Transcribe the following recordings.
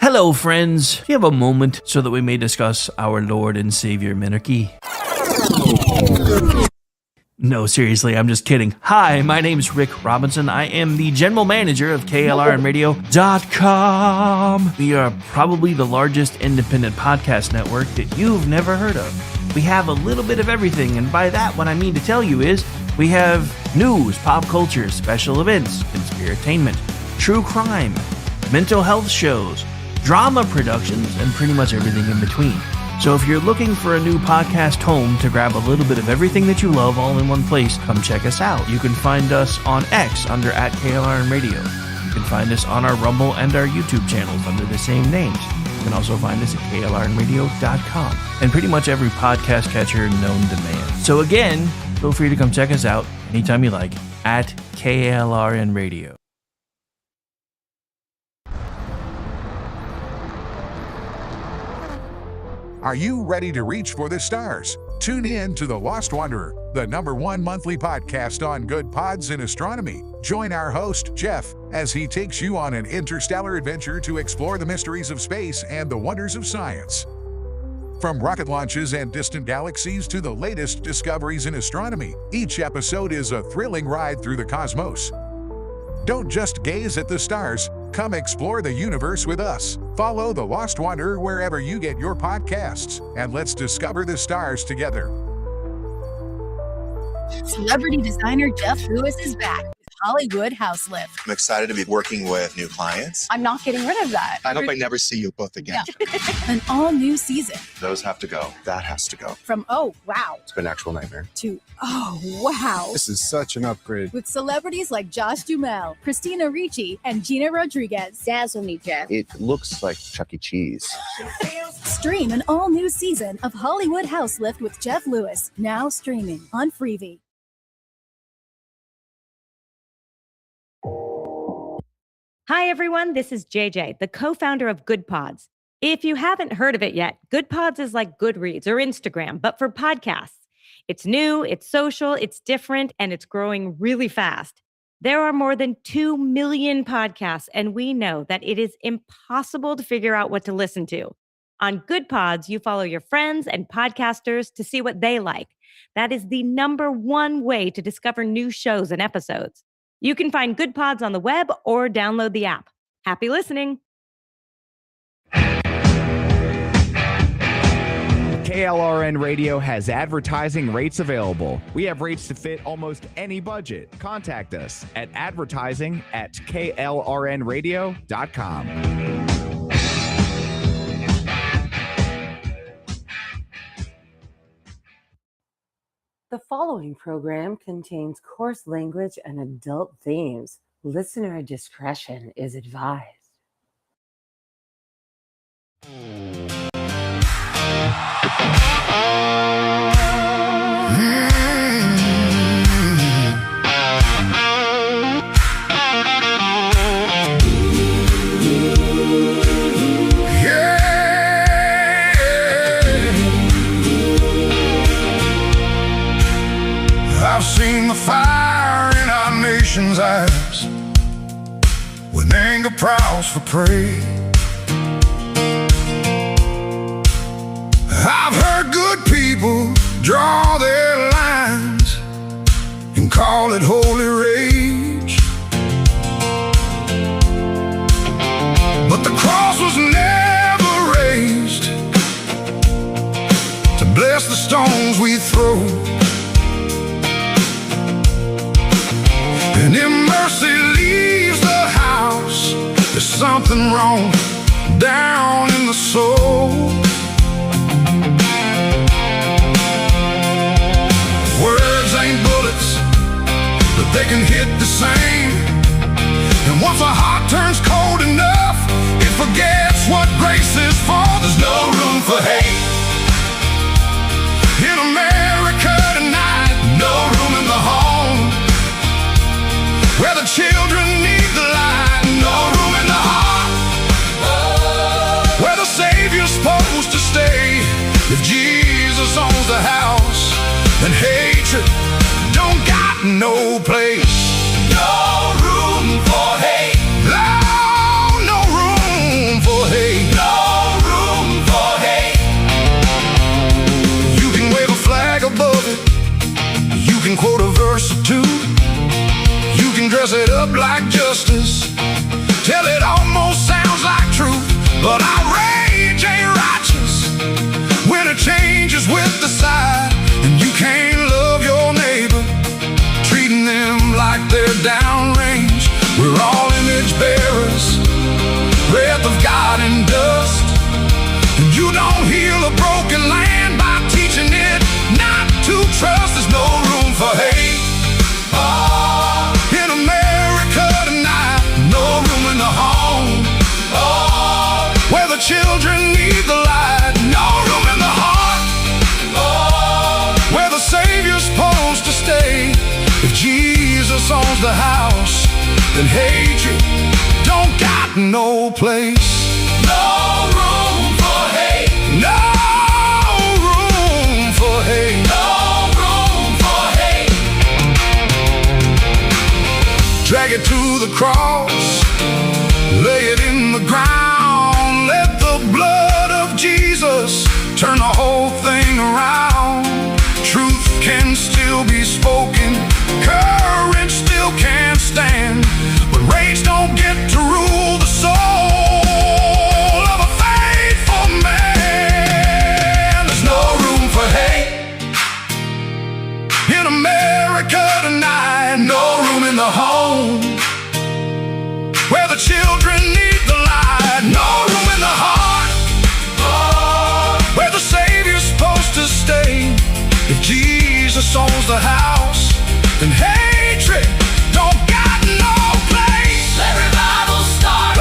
Hello, friends. Do you have a moment so that we may discuss our Lord and Savior Minarchy? No, seriously, I'm just kidding. Hi, my name's Rick Robinson. I am the general manager of KLRNradio.com. We are probably the largest independent podcast network that you've never heard of. We have a little bit of everything, and by that, what I mean to tell you is we have news, pop culture, special events, conspiratainment, true crime, mental health shows, drama productions, and pretty much everything in between. So if you're looking for a new podcast home to grab a little bit of everything that you love all in one place, come check us out. You can find us on X under @KLRNradio. You can find us on our Rumble and our YouTube channels under the same names. You can also find us at KLRNradio.com and pretty much every podcast catcher known to man. So again, feel free to come check us out anytime you like at KLRNradio. Are you ready to reach for the stars? Tune in to The Lost Wanderer, the #1 monthly podcast on good pods in astronomy. Join our host, Jeff, as he takes you on an interstellar adventure to explore the mysteries of space and the wonders of science. From rocket launches and distant galaxies to the latest discoveries in astronomy, each episode is a thrilling ride through the cosmos. Don't just gaze at the stars. Come explore the universe with us. Follow The Lost Wanderer wherever you get your podcasts, and let's discover the stars together. Celebrity designer Jeff Lewis is back with Hollywood House Lift. I'm excited to be working with new clients. I'm not getting rid of that. I hope I never see you both again. Yeah. An all-new season. Those have to go. That has to go. From oh, wow, It's been an actual nightmare. to oh, wow. This is such an upgrade. With celebrities like Josh Duhamel, Christina Ricci, and Gina Rodriguez. Dazzle me, Jeff. It looks like Chuck E. Cheese. Stream an all-new season of Hollywood House Lift with Jeff Lewis, now streaming on Freevee. Hi, everyone. This is JJ, the co-founder of Good Pods. If you haven't heard of it yet, Good Pods is like Goodreads or Instagram, but for podcasts. It's new, it's social, it's different, and it's growing really fast. There are more than 2 million podcasts, and we know that it is impossible to figure out what to listen to. On Good Pods, you follow your friends and podcasters to see what they like. That is the #1 way to discover new shows and episodes. You can find Good Pods on the web or download the app. Happy listening. KLRN Radio has advertising rates available. We have rates to fit almost any budget. Contact us at advertising@klrnradio.com. The following program contains coarse language and adult themes. Listener discretion is advised. I've seen the fire in our nation's eyes when anger prowls for prey. I've heard good people draw their lines and call it holy rage, but the cross was never raised to bless the stones we throw. And if mercy leaves the house, there's something wrong down in the soul. Words ain't bullets, but they can hit the same. And once a heart turns cold enough, it forgets what grace is for. There's no room for hate in America tonight. No room in the home where the children need the light. No room in the heart where the Savior's supposed to stay. If Jesus owns the house, then hatred don't got no place. No room for hate. No room for hate. it up like justice, till it almost sounds like truth. But outrage ain't righteous when it changes with the side, and you can't love your neighbor, treating them like they're downrange. We're all image bearers, breath of God and dust, and you don't heal a broken land by teaching it not to trust. There's no room for hate in America tonight. No room in the home where the children need the light. No room in the heart where the Savior's supposed to stay. If Jesus owns the house, then hatred don't got no place. No room for hate. No room for hate. No room for hate. Drag it to the cross, lay it in the ground. Let the blood of Jesus turn the whole thing around. Truth can still be spoken, courage still can stand, but rage don't get to rule the soul of a faithful man. There's no room for hate in America tonight. No room in the home where the children need the light. No room in the heart where the Savior's supposed to stay. If Jesus owns the house, then hatred don't got no place. Let revival start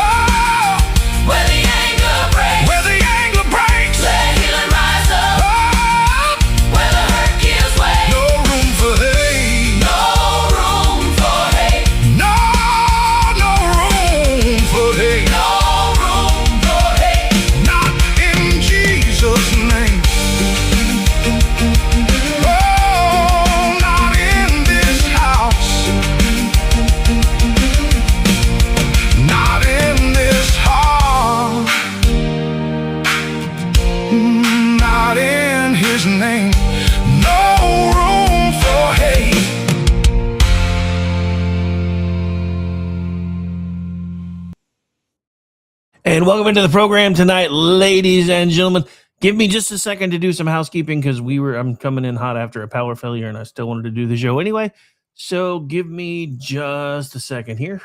where the anger breaks. Where the anger breaks. Let healing rise up where the hurt gives way. No room for hate. No room for hate. No room for hate. No room for hate. Not in Jesus' name. Not in this house. Not in this heart. Not in His name. No room for hate. And welcome into the program tonight, ladies and gentlemen. Give me just a second to do some housekeeping because I'm coming in hot after a power failure and I still wanted to do the show anyway. So give me just a second here.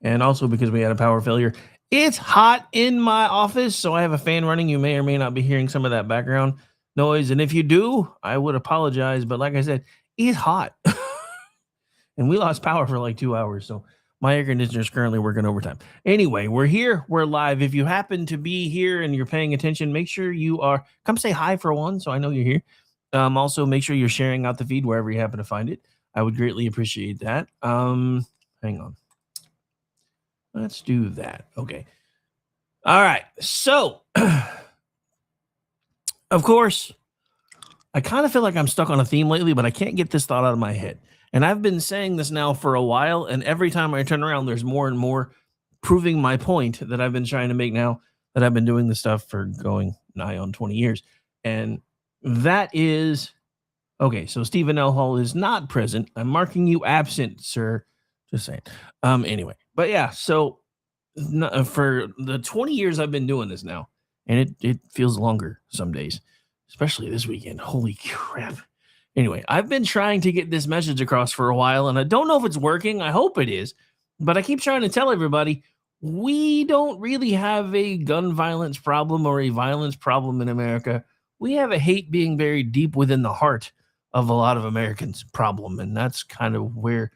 And also because we had a power failure, it's hot in my office, so I have a fan running. You may or may not be hearing some of that background noise. And if you do, I would apologize. But like I said, it's hot. And we lost power for like 2 hours. So my air conditioner is currently working overtime. Anyway, we're here. We're live. If you happen to be here and you're paying attention, make sure you are. Come say hi for one so I know you're here. Also, make sure you're sharing out the feed wherever you happen to find it. I would greatly appreciate that. Hang on. Let's do that. Okay. All right. So, of course, I kind of feel like I'm stuck on a theme lately, but I can't get this thought out of my head. And I've been saying this now for a while, and every time I turn around, there's more and more proving my point that I've been trying to make now that I've been doing this stuff for going nigh on 20 years. And that is, okay, so Stephen L. Hall is not present. I'm marking you absent, sir. Just saying. Anyway, but yeah, so for the 20 years I've been doing this now, and it feels longer some days, especially this weekend. Holy crap. Anyway, I've been trying to get this message across for a while, and I don't know if it's working. I hope it is, but I keep trying to tell everybody we don't really have a gun violence problem or a violence problem in America. We have a hate being very deep within the heart of a lot of Americans problem, and that's kind of where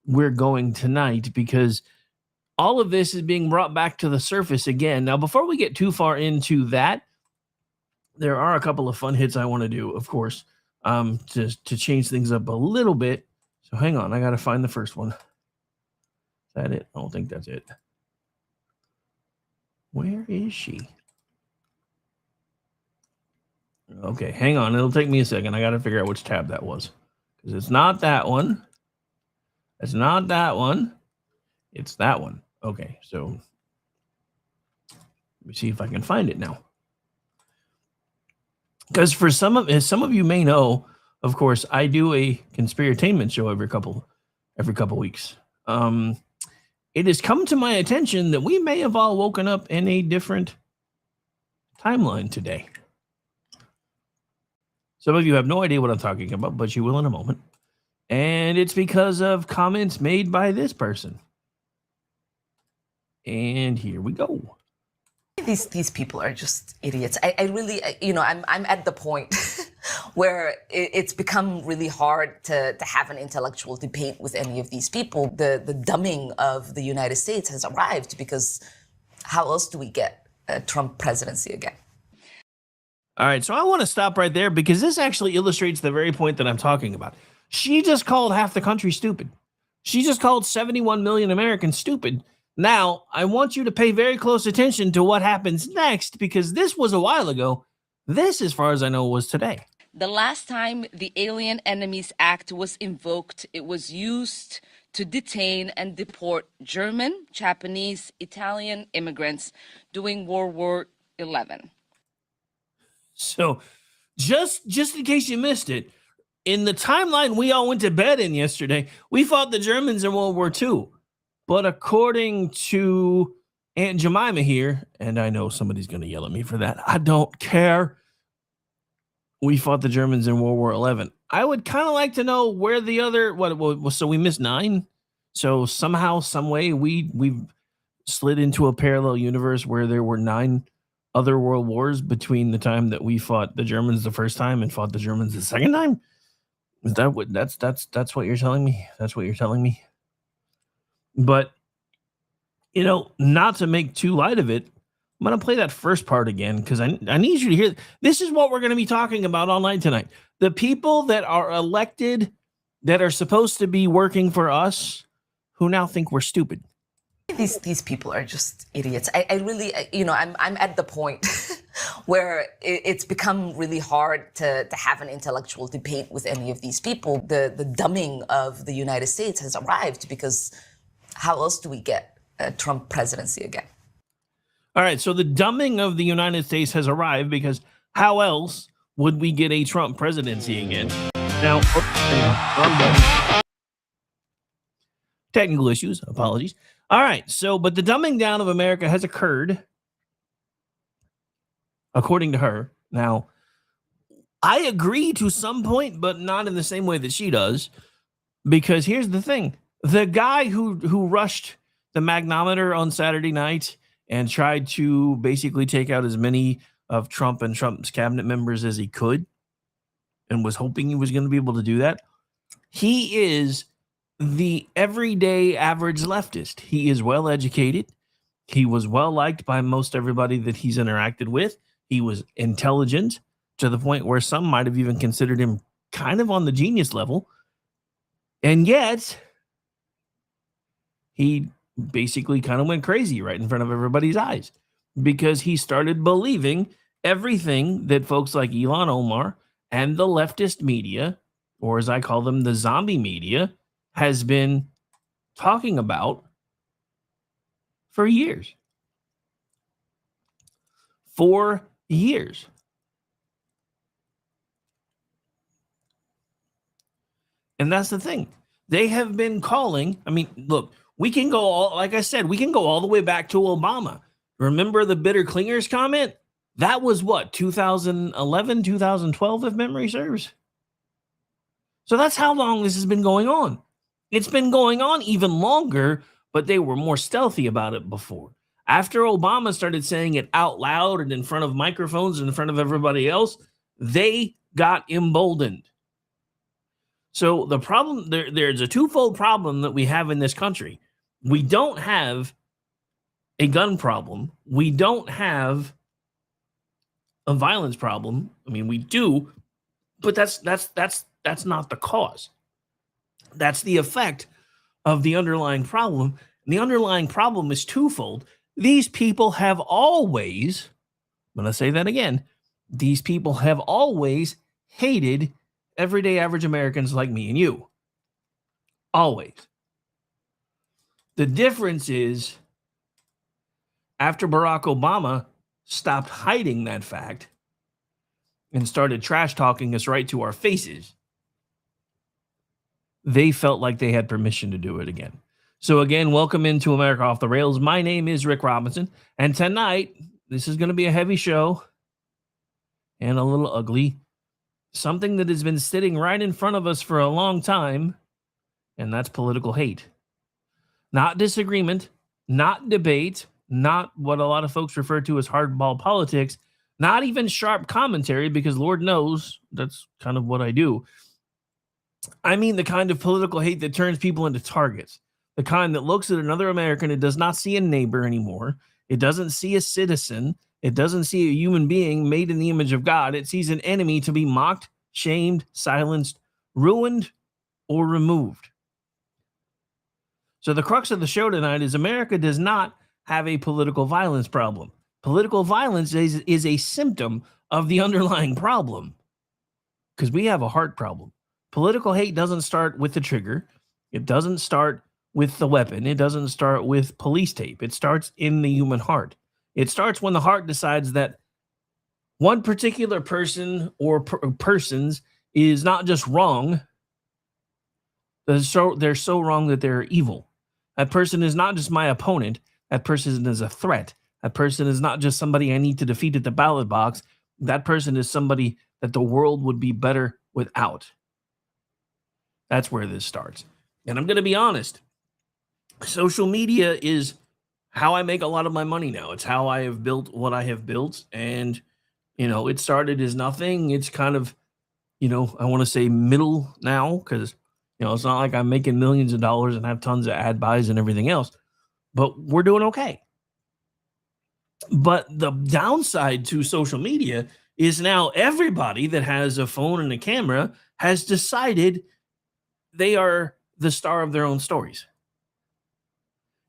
we're going tonight because all of this is being brought back to the surface again. Now, before we get too far into that, there are a couple of fun hits I want to do, of course. To change things up a little bit. So hang on, I got to find the first one. Is that it? I don't think that's it. Where is she? Okay, hang on. It'll take me a second. I got to figure out which tab that was. Because it's not that one. It's not that one. It's that one. Okay, so let me see if I can find it now. Because for some of you may know, Of course, I do a conspiratainment show every couple weeks. It has come to my attention that we may have all woken up in a different timeline today. Some of you have no idea what I'm talking about, but you will in a moment. And it's because of comments made by this person. And here we go. These people are just idiots. I really, I'm at the point where it's become really hard to have an intellectual debate with any of these people. The dumbing of the United States has arrived, because how else do we get a Trump presidency again? All right, so I want to stop right there, because this actually illustrates the very point that I'm talking about. She just called half the country stupid. She just called 71 million Americans stupid. Now, I want you to pay very close attention to what happens next, because this was a while ago. This, as far as I know, was today. The last time the Alien Enemies Act was invoked, it was used to detain and deport German, Japanese, Italian immigrants during World War XI. So, just in case you missed it, in the timeline we all went to bed in yesterday, we fought the Germans in World War II. But according to Aunt Jemima here, and I know somebody's going to yell at me for that, I don't care, we fought the Germans in World War XI. I would kind of like to know where the other, so we missed 9? So somehow, some way, we've slid into a parallel universe where there were 9 other world wars between the time that we fought the Germans the first time and fought the Germans the second time? Is that what that's what you're telling me? That's what you're telling me? But, not to make too light of it, I'm going to play that first part again, because I need you to hear. This is what we're going to be talking about all night tonight. The people that are elected, that are supposed to be working for us, who now think we're stupid. These people are just idiots. I really, I'm at the point where it's become really hard to have an intellectual debate with any of these people. The dumbing of the United States has arrived, because how else do we get a Trump presidency again? All right, so the dumbing of the United States has arrived, because how else would we get a Trump presidency again? Now, technical issues, apologies. All right, so, but the dumbing down of America has occurred, according to her. Now, I agree to some point, but not in the same way that she does, because here's the thing. The guy who rushed the magnometer on Saturday night and tried to basically take out as many of Trump and Trump's cabinet members as he could, and was hoping he was going to be able to do that, he is the everyday average leftist. He is well educated. He was well liked by most everybody that he's interacted with. He was intelligent to the point where some might have even considered him kind of on the genius level. And yet, he basically kind of went crazy right in front of everybody's eyes, because he started believing everything that folks like Elon Omar and the leftist media, or as I call them, the zombie media, has been talking about for years. 4 years. And that's the thing. They have been calling, look, we can go like I said, we can go all the way back to Obama. Remember the bitter clingers comment? That was what, 2011, 2012, if memory serves? So that's how long this has been going on. It's been going on even longer, but they were more stealthy about it before. After Obama started saying it out loud and in front of microphones and in front of everybody else, they got emboldened. So the problem, there's a twofold problem that we have in this country. We don't have a gun problem. We don't have a violence problem. We do, but that's not the cause. That's the effect of the underlying problem. And the underlying problem is twofold. These people have always, I'm going to say that again, these people have always hated everyday average Americans like me and you. Always. The difference is, after Barack Obama stopped hiding that fact and started trash talking us right to our faces, they felt like they had permission to do it again. So again, welcome into America Off the Rails. My name is Rick Robinson, and tonight, this is going to be a heavy show and a little ugly. Something that has been sitting right in front of us for a long time, and that's political hate. Not disagreement, not debate, not what a lot of folks refer to as hardball politics, not even sharp commentary, because Lord knows that's kind of what I do. I mean the kind of political hate that turns people into targets, the kind that looks at another American and does not see a neighbor anymore. It doesn't see a citizen. It doesn't see a human being made in the image of God. It sees an enemy to be mocked, shamed, silenced, ruined, or removed. So the crux of the show tonight is America does not have a political violence problem. Political violence is a symptom of the underlying problem, because we have a heart problem. Political hate doesn't start with the trigger. It doesn't start with the weapon. It doesn't start with police tape. It starts in the human heart. It starts when the heart decides that one particular person or persons is not just wrong. They're so wrong that they're evil. That person is not just my opponent. That person is a threat. That person is not just somebody I need to defeat at the ballot box. That person is somebody that the world would be better without. That's where this starts. And I'm going to be honest. Social media is how I make a lot of my money now. It's how I have built what I have built. And, it started as nothing. It's kind of, I want to say middle now, because, it's not like I'm making millions of dollars and have tons of ad buys and everything else, but we're doing okay. But the downside to social media is now everybody that has a phone and a camera has decided they are the star of their own stories.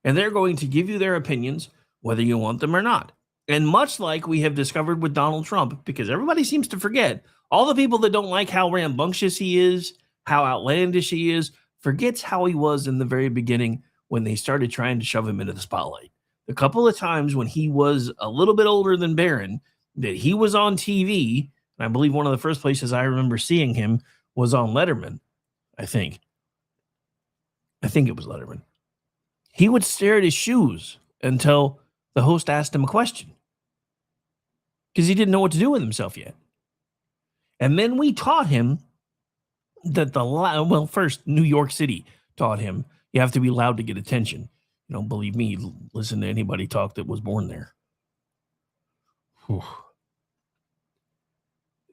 And they're going to give you their opinions, whether you want them or not. And much like we have discovered with Donald Trump, because everybody seems to forget, all the people that don't like how rambunctious he is, how outlandish he is, forgets how he was in the very beginning when they started trying to shove him into the spotlight. The couple of times when he was a little bit older than Barron, that he was on TV, and I believe one of the first places I remember seeing him was on Letterman, I think it was Letterman. He would stare at his shoes until the host asked him a question, because he didn't know what to do with himself yet. And then we taught him that first New York City taught him you have to be loud to get attention. Believe me, listen to anybody talk that was born there. Whew.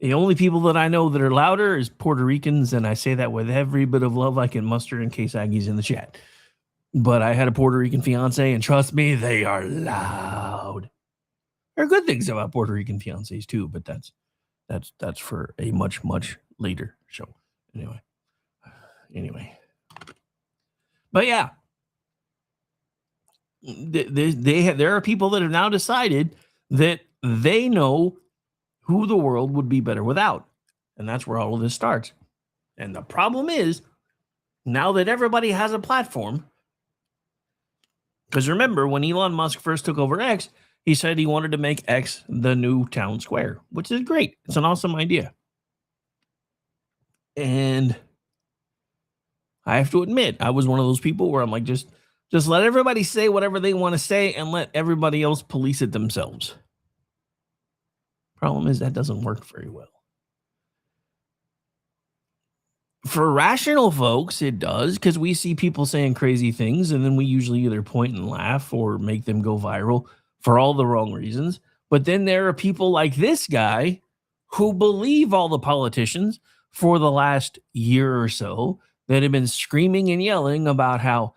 The only people that I know that are louder is Puerto Ricans, and I say that with every bit of love I can muster in case Aggie's in the chat. But I had a Puerto Rican fiance, and trust me, they are loud. There are good things about Puerto Rican fiancés too, but that's for a much, much later show. Anyway. But yeah, there are people that have now decided that they know who the world would be better without. And that's where all of this starts. And the problem is, now that everybody has a platform, because remember, when Elon Musk first took over X, he said he wanted to make X the new town square, which is great. It's an awesome idea. And I have to admit, I was one of those people where I'm like, just let everybody say whatever they want to say and let everybody else police it themselves. Problem is, that doesn't work very well. For rational folks, it does, because we see people saying crazy things, and then we usually either point and laugh or make them go viral for all the wrong reasons. But then there are people like this guy who believe all the politicians for the last year or so that have been screaming and yelling about how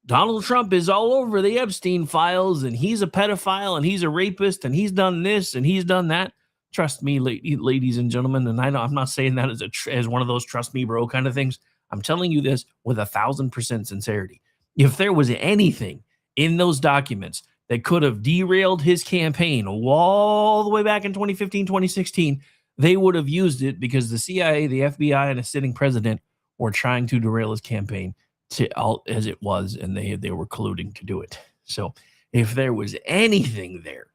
Donald Trump is all over the Epstein files, and he's a pedophile, and he's a rapist, and he's done this, and he's done that. Trust me, ladies and gentlemen, and I'm not saying that as one of those trust me, bro kind of things. I'm telling you this with 1,000% sincerity. If there was anything in those documents that could have derailed his campaign all the way back in 2015, 2016, they would have used it, because the CIA, the FBI, and a sitting president were trying to derail his campaign as it was, and they were colluding to do it. So if there was anything there,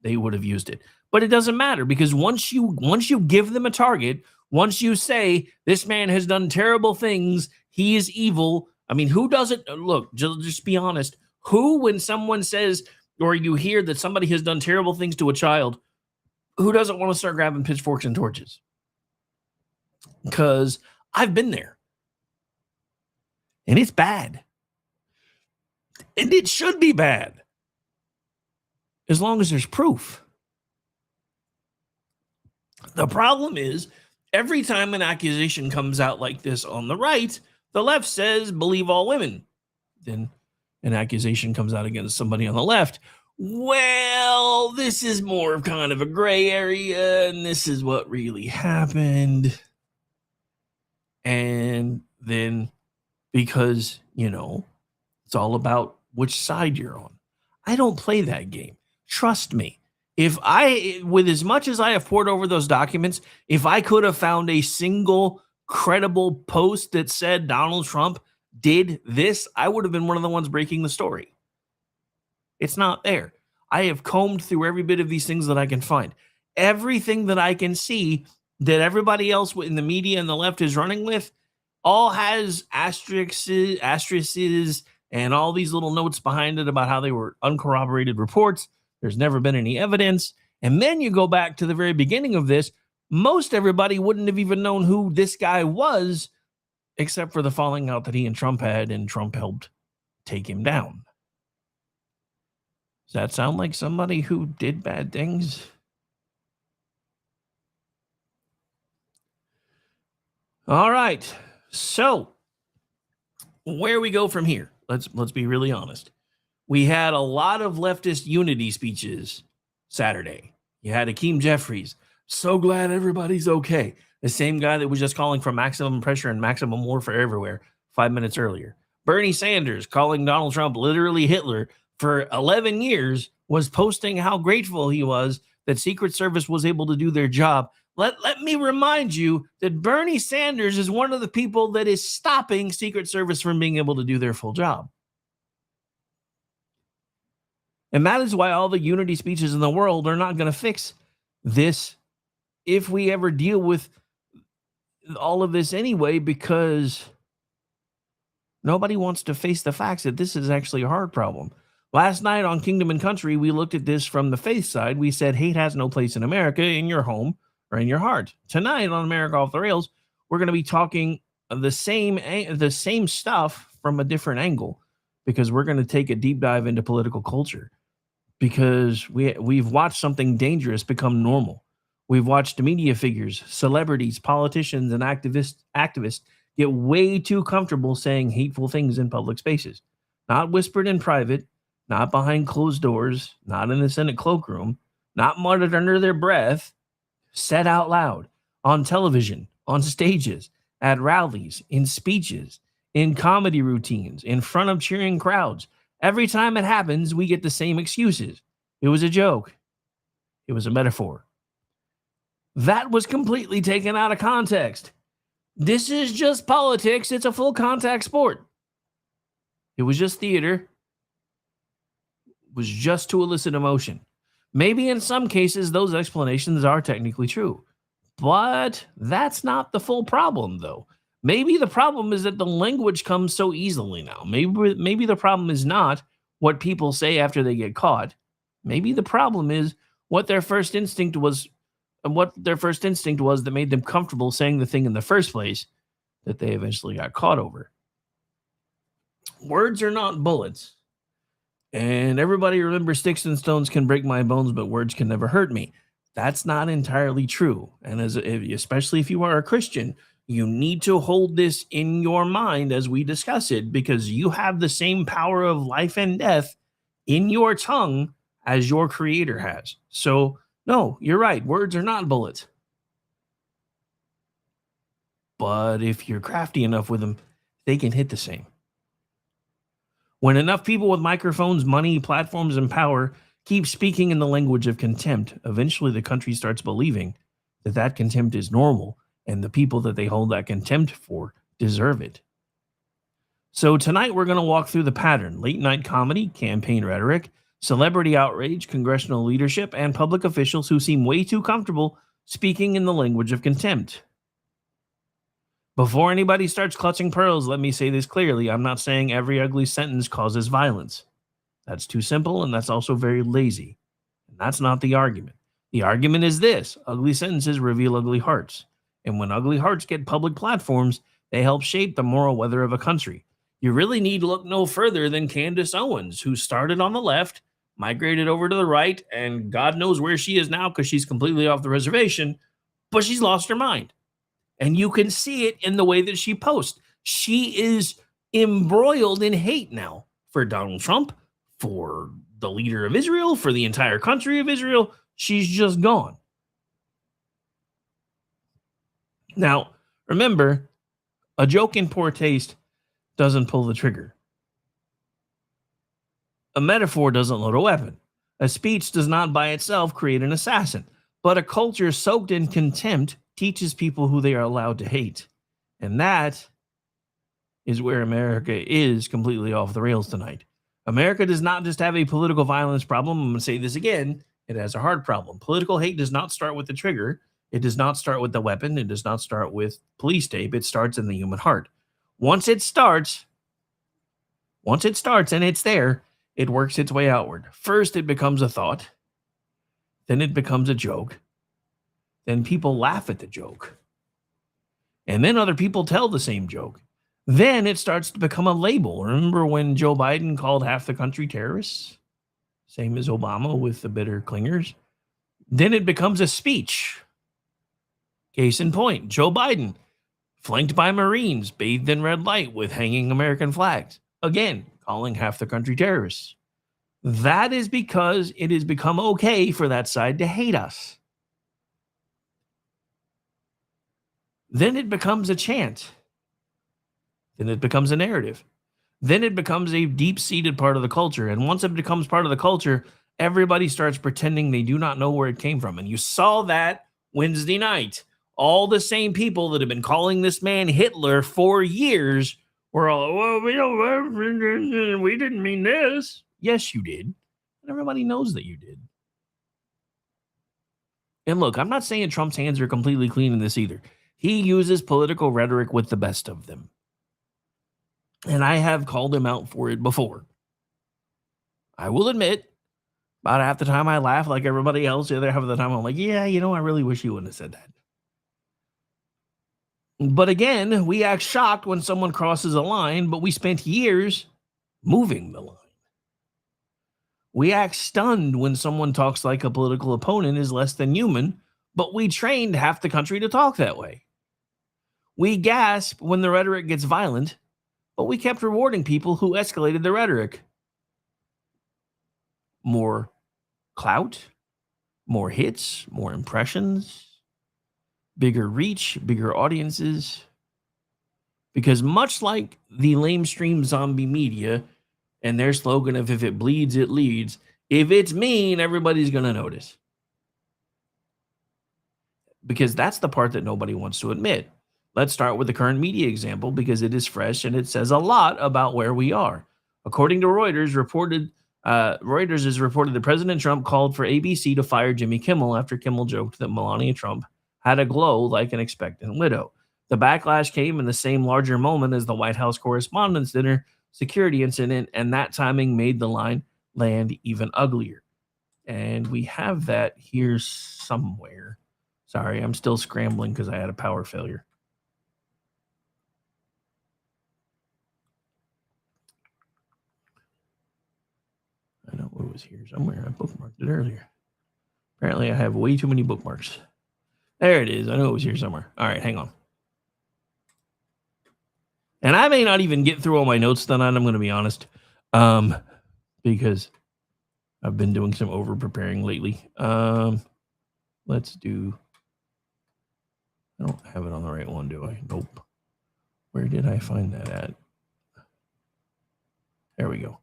they would have used it. But it doesn't matter, because once you give them a target, Once you say this man has done terrible things, he is evil. I mean, who doesn't look? Just be honest. Who, when someone says or you hear that somebody has done terrible things to a child, who doesn't want to start grabbing pitchforks and torches? Because I've been there. And it's bad. And it should be bad. As long as there's proof. The problem is, every time an accusation comes out like this on the right, the left says, believe all women. Then an accusation comes out against somebody on the left. Well, this is more of kind of a gray area, and this is what really happened. And then, because, it's all about which side you're on. I don't play that game. Trust me. With as much as I have poured over those documents, if I could have found a single credible post that said Donald Trump did this, I would have been one of the ones breaking the story. It's not there. I have combed through every bit of these things that I can find. Everything that I can see that everybody else in the media and the left is running with all has asterisks and all these little notes behind it about how they were uncorroborated reports. There's never been any evidence. And then you go back to the very beginning of this. Most everybody wouldn't have even known who this guy was, except for the falling out that he and Trump had, and Trump helped take him down. Does that sound like somebody who did bad things? All right. So, where we go from here? Let's be really honest. We had a lot of leftist unity speeches Saturday. You had Hakeem Jeffries. So glad everybody's okay. The same guy that was just calling for maximum pressure and maximum warfare everywhere 5 minutes earlier. Bernie Sanders, calling Donald Trump literally Hitler for 11 years, was posting how grateful he was that Secret Service was able to do their job. Let me remind you that Bernie Sanders is one of the people that is stopping Secret Service from being able to do their full job. And that is why all the unity speeches in the world are not going to fix this if we ever deal with all of this anyway, because nobody wants to face the facts that this is actually a hard problem. Last night on Kingdom and Country, we looked at this from the faith side. We said hate has no place in America, in your home or in your heart. Tonight on America Off the Rails, we're going to be talking the same stuff from a different angle, because we're going to take a deep dive into political culture, because we've watched something dangerous become normal. We've watched media figures, celebrities, politicians, and activists get way too comfortable saying hateful things in public spaces. Not whispered in private, not behind closed doors, not in the Senate cloakroom, not muttered under their breath, said out loud, on television, on stages, at rallies, in speeches, in comedy routines, in front of cheering crowds. Every time it happens, we get the same excuses. It was a joke. It was a metaphor. That was completely taken out of context. This is just politics. It's a full contact sport. It was just theater. It was just to elicit emotion. Maybe in some cases, those explanations are technically true. But that's not the full problem, though. Maybe the problem is that the language comes so easily now. Maybe the problem is not what people say after they get caught. Maybe the problem is what their first instinct was that made them comfortable saying the thing in the first place that they eventually got caught over. Words are not bullets. And everybody remember, sticks and stones can break my bones, but words can never hurt me. That's not entirely true. And especially if you are a Christian, you need to hold this in your mind as we discuss it, because you have the same power of life and death in your tongue as your Creator has. So, no, you're right. Words are not bullets. But if you're crafty enough with them, they can hit the same. When enough people with microphones, money, platforms, and power keep speaking in the language of contempt, eventually the country starts believing that contempt is normal, and the people that they hold that contempt for deserve it. So tonight we're going to walk through the pattern: late night comedy, campaign rhetoric, celebrity outrage, congressional leadership, and public officials who seem way too comfortable speaking in the language of contempt. Before anybody starts clutching pearls, let me say this clearly. I'm not saying every ugly sentence causes violence. That's too simple, and that's also very lazy. And that's not the argument. The argument is this: ugly sentences reveal ugly hearts. And when ugly hearts get public platforms, they help shape the moral weather of a country. You really need to look no further than Candace Owens, who started on the left, migrated over to the right, and God knows where she is now because she's completely off the reservation, but she's lost her mind. And you can see it in the way that she posts. She is embroiled in hate now for Donald Trump, for the leader of Israel, for the entire country of Israel. She's just gone. Now, remember, a joke in poor taste doesn't pull the trigger. A metaphor doesn't load a weapon. A speech does not by itself create an assassin. But a culture soaked in contempt teaches people who they are allowed to hate. And that is where America is completely off the rails tonight. America does not just have a political violence problem. I'm going to say this again. It has a hard problem. Political hate does not start with the trigger. It does not start with the weapon. It does not start with police tape. It starts in the human heart. Once it starts and it's there, it works its way outward. First, it becomes a thought. Then it becomes a joke. Then people laugh at the joke. And then other people tell the same joke. Then it starts to become a label. Remember when Joe Biden called half the country terrorists? Same as Obama with the bitter clingers. Then it becomes a speech. Case in point, Joe Biden, flanked by Marines, bathed in red light with hanging American flags. Again, calling half the country terrorists. That is because it has become okay for that side to hate us. Then it becomes a chant. Then it becomes a narrative. Then it becomes a deep-seated part of the culture. And once it becomes part of the culture, everybody starts pretending they do not know where it came from. And you saw that Wednesday night. All the same people that have been calling this man Hitler for years were all, well, we didn't mean this. Yes, you did. And everybody knows that you did. And look, I'm not saying Trump's hands are completely clean in this either. He uses political rhetoric with the best of them. And I have called him out for it before. I will admit, about half the time I laugh like everybody else. The other half of the time I'm like, yeah, I really wish you wouldn't have said that. But again, we act shocked when someone crosses a line, but we spent years moving the line. We act stunned when someone talks like a political opponent is less than human, but we trained half the country to talk that way. We gasp when the rhetoric gets violent, but we kept rewarding people who escalated the rhetoric. More clout, more hits, more impressions, bigger reach, bigger audiences. Because much like the lamestream zombie media and their slogan of if it bleeds, it leads, if it's mean, everybody's going to notice. Because that's the part that nobody wants to admit. Let's start with the current media example because it is fresh and it says a lot about where we are. According to Reuters, Reuters has reported that President Trump called for ABC to fire Jimmy Kimmel after Kimmel joked that Melania Trump had a glow like an expectant widow. The backlash came in the same larger moment as the White House Correspondents' Dinner security incident, and that timing made the line land even uglier. And we have that here somewhere. Sorry, I'm still scrambling because I had a power failure. I know it was here somewhere. I bookmarked it earlier. Apparently, I have way too many bookmarks. There it is. I know it was here somewhere. All right, hang on. And I may not even get through all my notes tonight, I'm going to be honest, because I've been doing some over-preparing lately. Let's do... I don't have it on the right one, do I? Nope. Where did I find that at? There we go.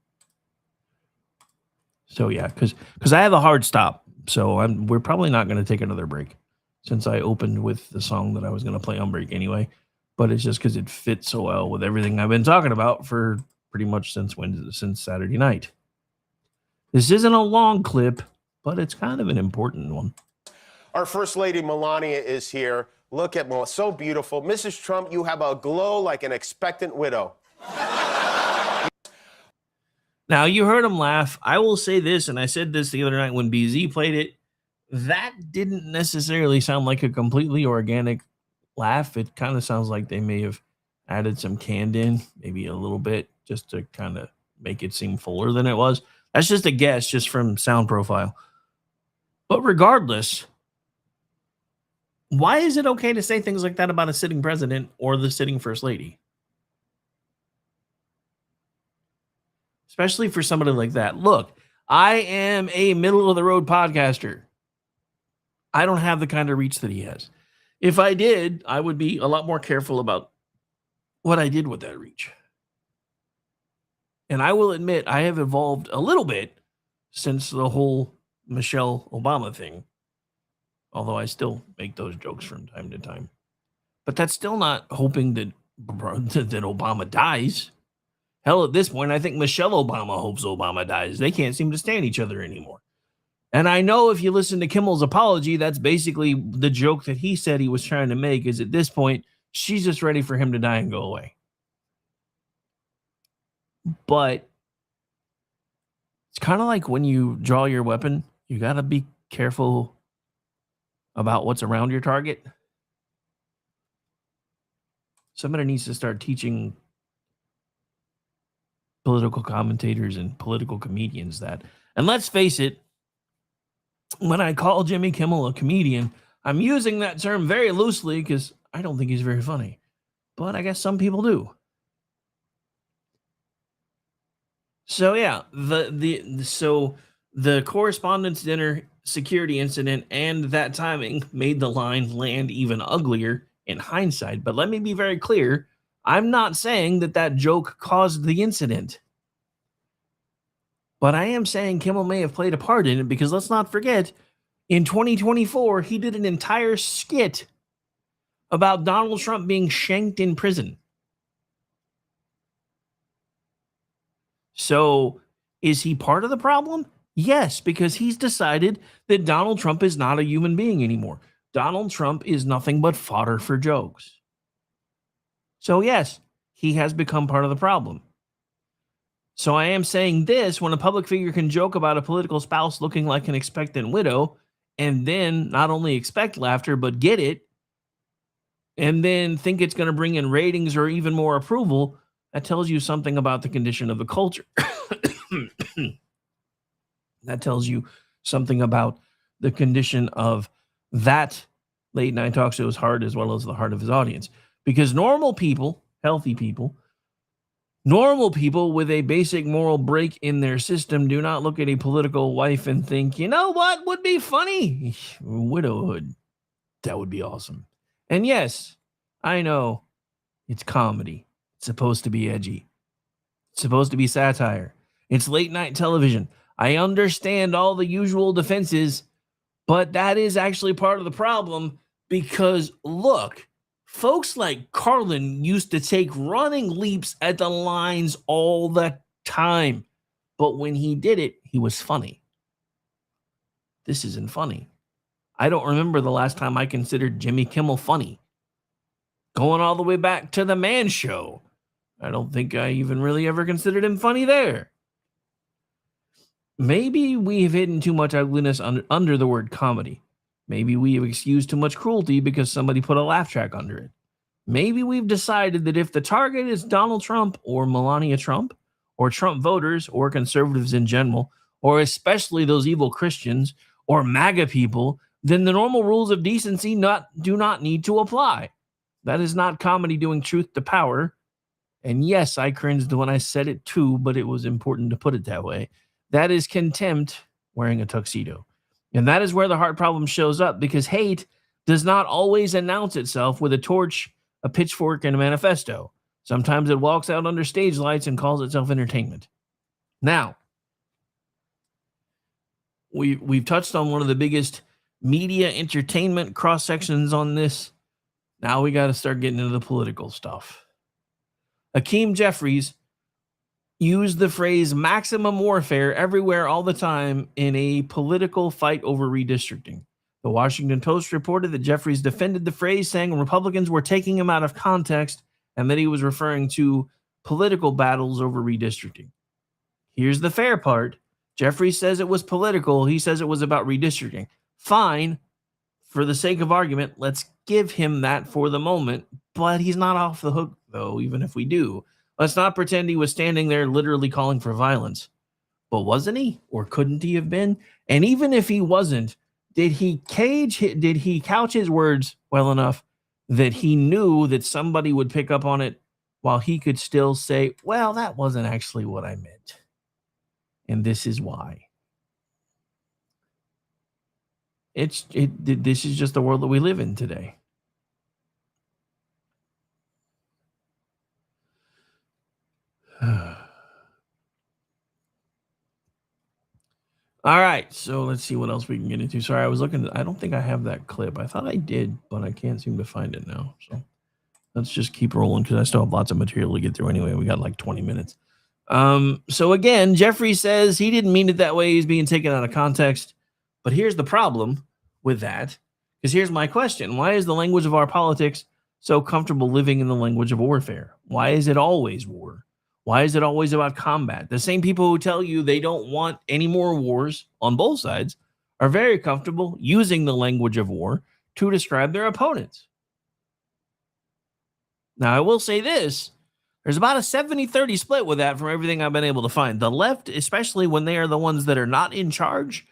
So, yeah, because I have a hard stop. So we're probably not going to take another break since I opened with the song that I was going to play on break anyway. But it's just because it fits so well with everything I've been talking about for pretty much since Saturday night. This isn't a long clip, but it's kind of an important one. Our First Lady Melania is here. Look at Melania, so beautiful. Mrs. Trump, you have a glow like an expectant widow. Now, you heard him laugh. I will say this, and I said this the other night when BZ played it. That didn't necessarily sound like a completely organic laugh. It kind of sounds like they may have added some canned in, maybe a little bit, just to kind of make it seem fuller than it was. That's just a guess, just from sound profile. But regardless, why is it okay to say things like that about a sitting president or the sitting first lady? Especially for somebody like that. Look, I am a middle-of-the-road podcaster. I don't have the kind of reach that he has. If I did, I would be a lot more careful about what I did with that reach. And I will admit, I have evolved a little bit since the whole Michelle Obama thing. Although I still make those jokes from time to time. But that's still not hoping that Obama dies. Hell, at this point, I think Michelle Obama hopes Obama dies. They can't seem to stand each other anymore. And I know if you listen to Kimmel's apology, that's basically the joke that he said he was trying to make, is at this point, she's just ready for him to die and go away. But it's kind of like when you draw your weapon, you got to be careful about what's around your target. Somebody needs to start teaching political commentators and political comedians that. And let's face it, when I call Jimmy Kimmel a comedian, I'm using that term very loosely because I don't think he's very funny. But I guess some people do. So yeah, the correspondence dinner security incident and that timing made the line land even uglier in hindsight. But let me be very clear. I'm not saying that joke caused the incident. But I am saying Kimmel may have played a part in it because let's not forget, in 2024, he did an entire skit about Donald Trump being shanked in prison. So is he part of the problem? Yes, because he's decided that Donald Trump is not a human being anymore. Donald Trump is nothing but fodder for jokes. So yes, he has become part of the problem. So I am saying this, when a public figure can joke about a political spouse looking like an expectant widow, and then not only expect laughter, but get it, and then think it's going to bring in ratings or even more approval, that tells you something about the condition of the culture. That tells you something about the condition of that late night talk show's heart as well as the heart of his audience. Because normal people, healthy people, normal people with a basic moral break in their system do not look at a political wife and think, you know what would be funny? Widowhood. That would be awesome. And yes, I know it's comedy. It's supposed to be edgy. It's supposed to be satire. It's late night television. I understand all the usual defenses, but that is actually part of the problem because, look, folks like Carlin used to take running leaps at the lines all the time. But when he did it, he was funny. This isn't funny. I don't remember the last time I considered Jimmy Kimmel funny. Going all the way back to The Man Show. I don't think I even really ever considered him funny there. Maybe we have hidden too much ugliness under the word comedy. Maybe we have excused too much cruelty because somebody put a laugh track under it. Maybe we've decided that if the target is Donald Trump or Melania Trump or Trump voters or conservatives in general, or especially those evil Christians or MAGA people, then the normal rules of decency do not need to apply. That is not comedy doing truth to power. And yes, I cringed when I said it too, but it was important to put it that way. That is contempt wearing a tuxedo. And that is where the heart problem shows up, because hate does not always announce itself with a torch, a pitchfork, and a manifesto. Sometimes it walks out under stage lights and calls itself entertainment. Now, we've touched on one of the biggest media entertainment cross sections on this. Now we got to start getting into the political stuff. Hakeem Jeffries used the phrase maximum warfare everywhere all the time in a political fight over redistricting. The Washington Post reported that Jeffries defended the phrase, saying Republicans were taking him out of context and that he was referring to political battles over redistricting. Here's the fair part. Jeffries says it was political. He says it was about redistricting. Fine. For the sake of argument, let's give him that for the moment. But he's not off the hook, though, even if we do. Let's not pretend he was standing there literally calling for violence. But wasn't he? Or couldn't he have been? And even if he wasn't, did he couch his words well enough that he knew that somebody would pick up on it while he could still say, well, that wasn't actually what I meant. And this is why. This is just the world that we live in today. All right, so let's see what else we can get into. Sorry, I was looking. I don't think I have that clip. I thought I did, but I can't seem to find it now. So let's just keep rolling because I still have lots of material to get through anyway. We got like 20 minutes. So again, Jeffrey says he didn't mean it that way. He's being taken out of context. But here's the problem with that, because here's my question. Why is the language of our politics so comfortable living in the language of warfare? Why is it always war? Why is it always about combat? The same people who tell you they don't want any more wars on both sides are very comfortable using the language of war to describe their opponents. Now, I will say this. There's about a 70-30 split with that from everything I've been able to find. The left, especially when they are the ones that are not in charge,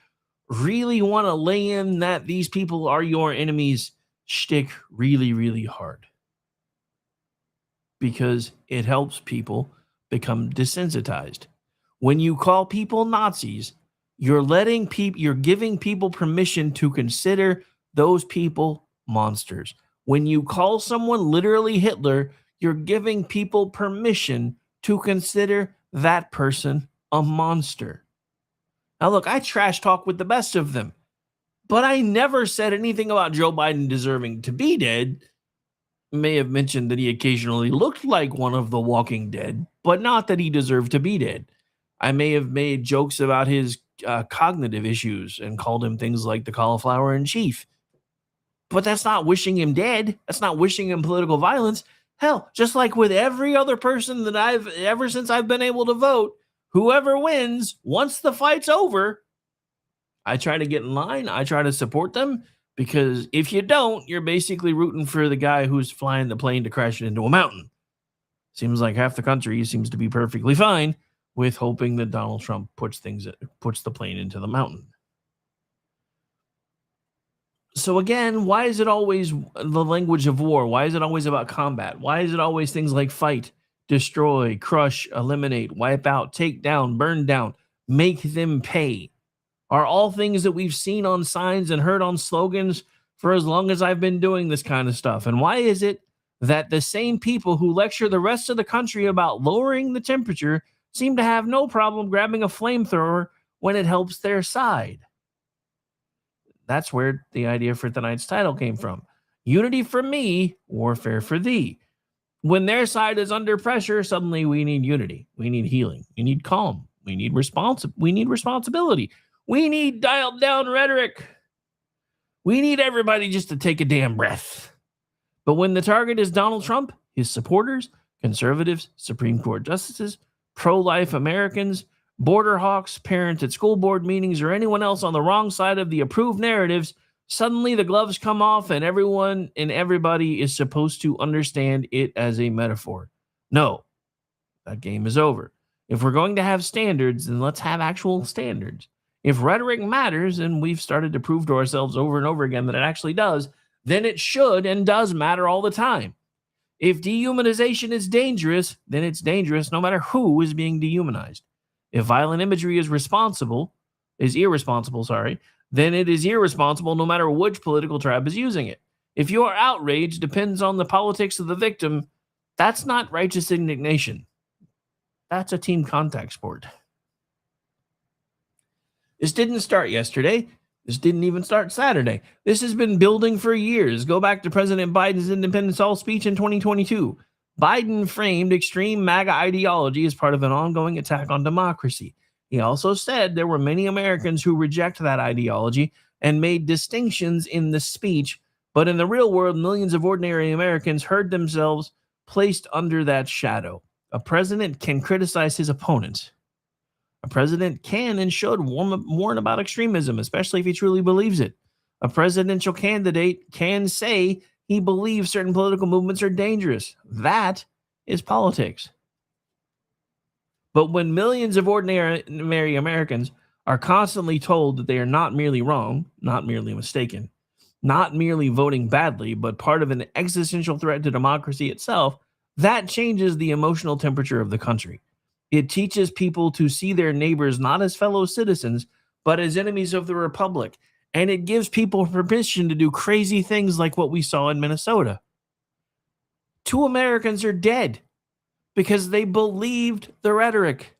really want to lay in that these people are your enemies shtick really, really hard. Because it helps people become desensitized. When you call people Nazis, you're giving people permission to consider those people monsters. When you call someone literally Hitler, you're giving people permission to consider that person a monster. Now, look, I trash talk with the best of them, but I never said anything about Joe Biden deserving to be dead. May have mentioned that he occasionally looked like one of the Walking Dead, but not that he deserved to be dead. I may have made jokes about his cognitive issues and called him things like the cauliflower in chief. But that's not wishing him dead. That's not wishing him political violence. Hell, just like with every other person that ever since I've been able to vote, whoever wins, once the fight's over, I try to get in line. I try to support them. Because if you don't, you're basically rooting for the guy who's flying the plane to crash it into a mountain. Seems like half the country seems to be perfectly fine with hoping that Donald Trump puts the plane into the mountain. So again, why is it always the language of war? Why is it always about combat? Why is it always things like fight, destroy, crush, eliminate, wipe out, take down, burn down, make them pay? Are all things that we've seen on signs and heard on slogans for as long as I've been doing this kind of stuff? And why is it that the same people who lecture the rest of the country about lowering the temperature seem to have no problem grabbing a flamethrower when it helps their side? That's where the idea for tonight's title came from. Unity for me, warfare for thee. When their side is under pressure, suddenly we need unity. We need healing. We need calm. We need responsibility. We need dialed down rhetoric. We need everybody just to take a damn breath. But when the target is Donald Trump, his supporters, conservatives, Supreme Court justices, pro-life Americans, border hawks, parents at school board meetings, or anyone else on the wrong side of the approved narratives, suddenly the gloves come off and everyone and everybody is supposed to understand it as a metaphor. No, that game is over. If we're going to have standards, then let's have actual standards. If rhetoric matters, and we've started to prove to ourselves over and over again that it actually does, then it should and does matter all the time. If dehumanization is dangerous, then it's dangerous no matter who is being dehumanized. If violent imagery is irresponsible, then it is irresponsible no matter which political tribe is using it. If your outrage depends on the politics of the victim, that's not righteous indignation. That's a team contact sport. This didn't start yesterday. This didn't even start Saturday. This has been building for years. Go back to President Biden's Independence Hall speech in 2022. Biden framed extreme MAGA ideology as part of an ongoing attack on democracy. He also said there were many Americans who reject that ideology and made distinctions in the speech, but in the real world, millions of ordinary Americans heard themselves placed under that shadow. A president can criticize his opponents. A president can and should warn about extremism, especially if he truly believes it. A presidential candidate can say he believes certain political movements are dangerous. That is politics. But when millions of ordinary Americans are constantly told that they are not merely wrong, not merely mistaken, not merely voting badly, but part of an existential threat to democracy itself, that changes the emotional temperature of the country. It teaches people to see their neighbors not as fellow citizens, but as enemies of the republic. And it gives people permission to do crazy things like what we saw in Minnesota. 2 Americans are dead because they believed the rhetoric.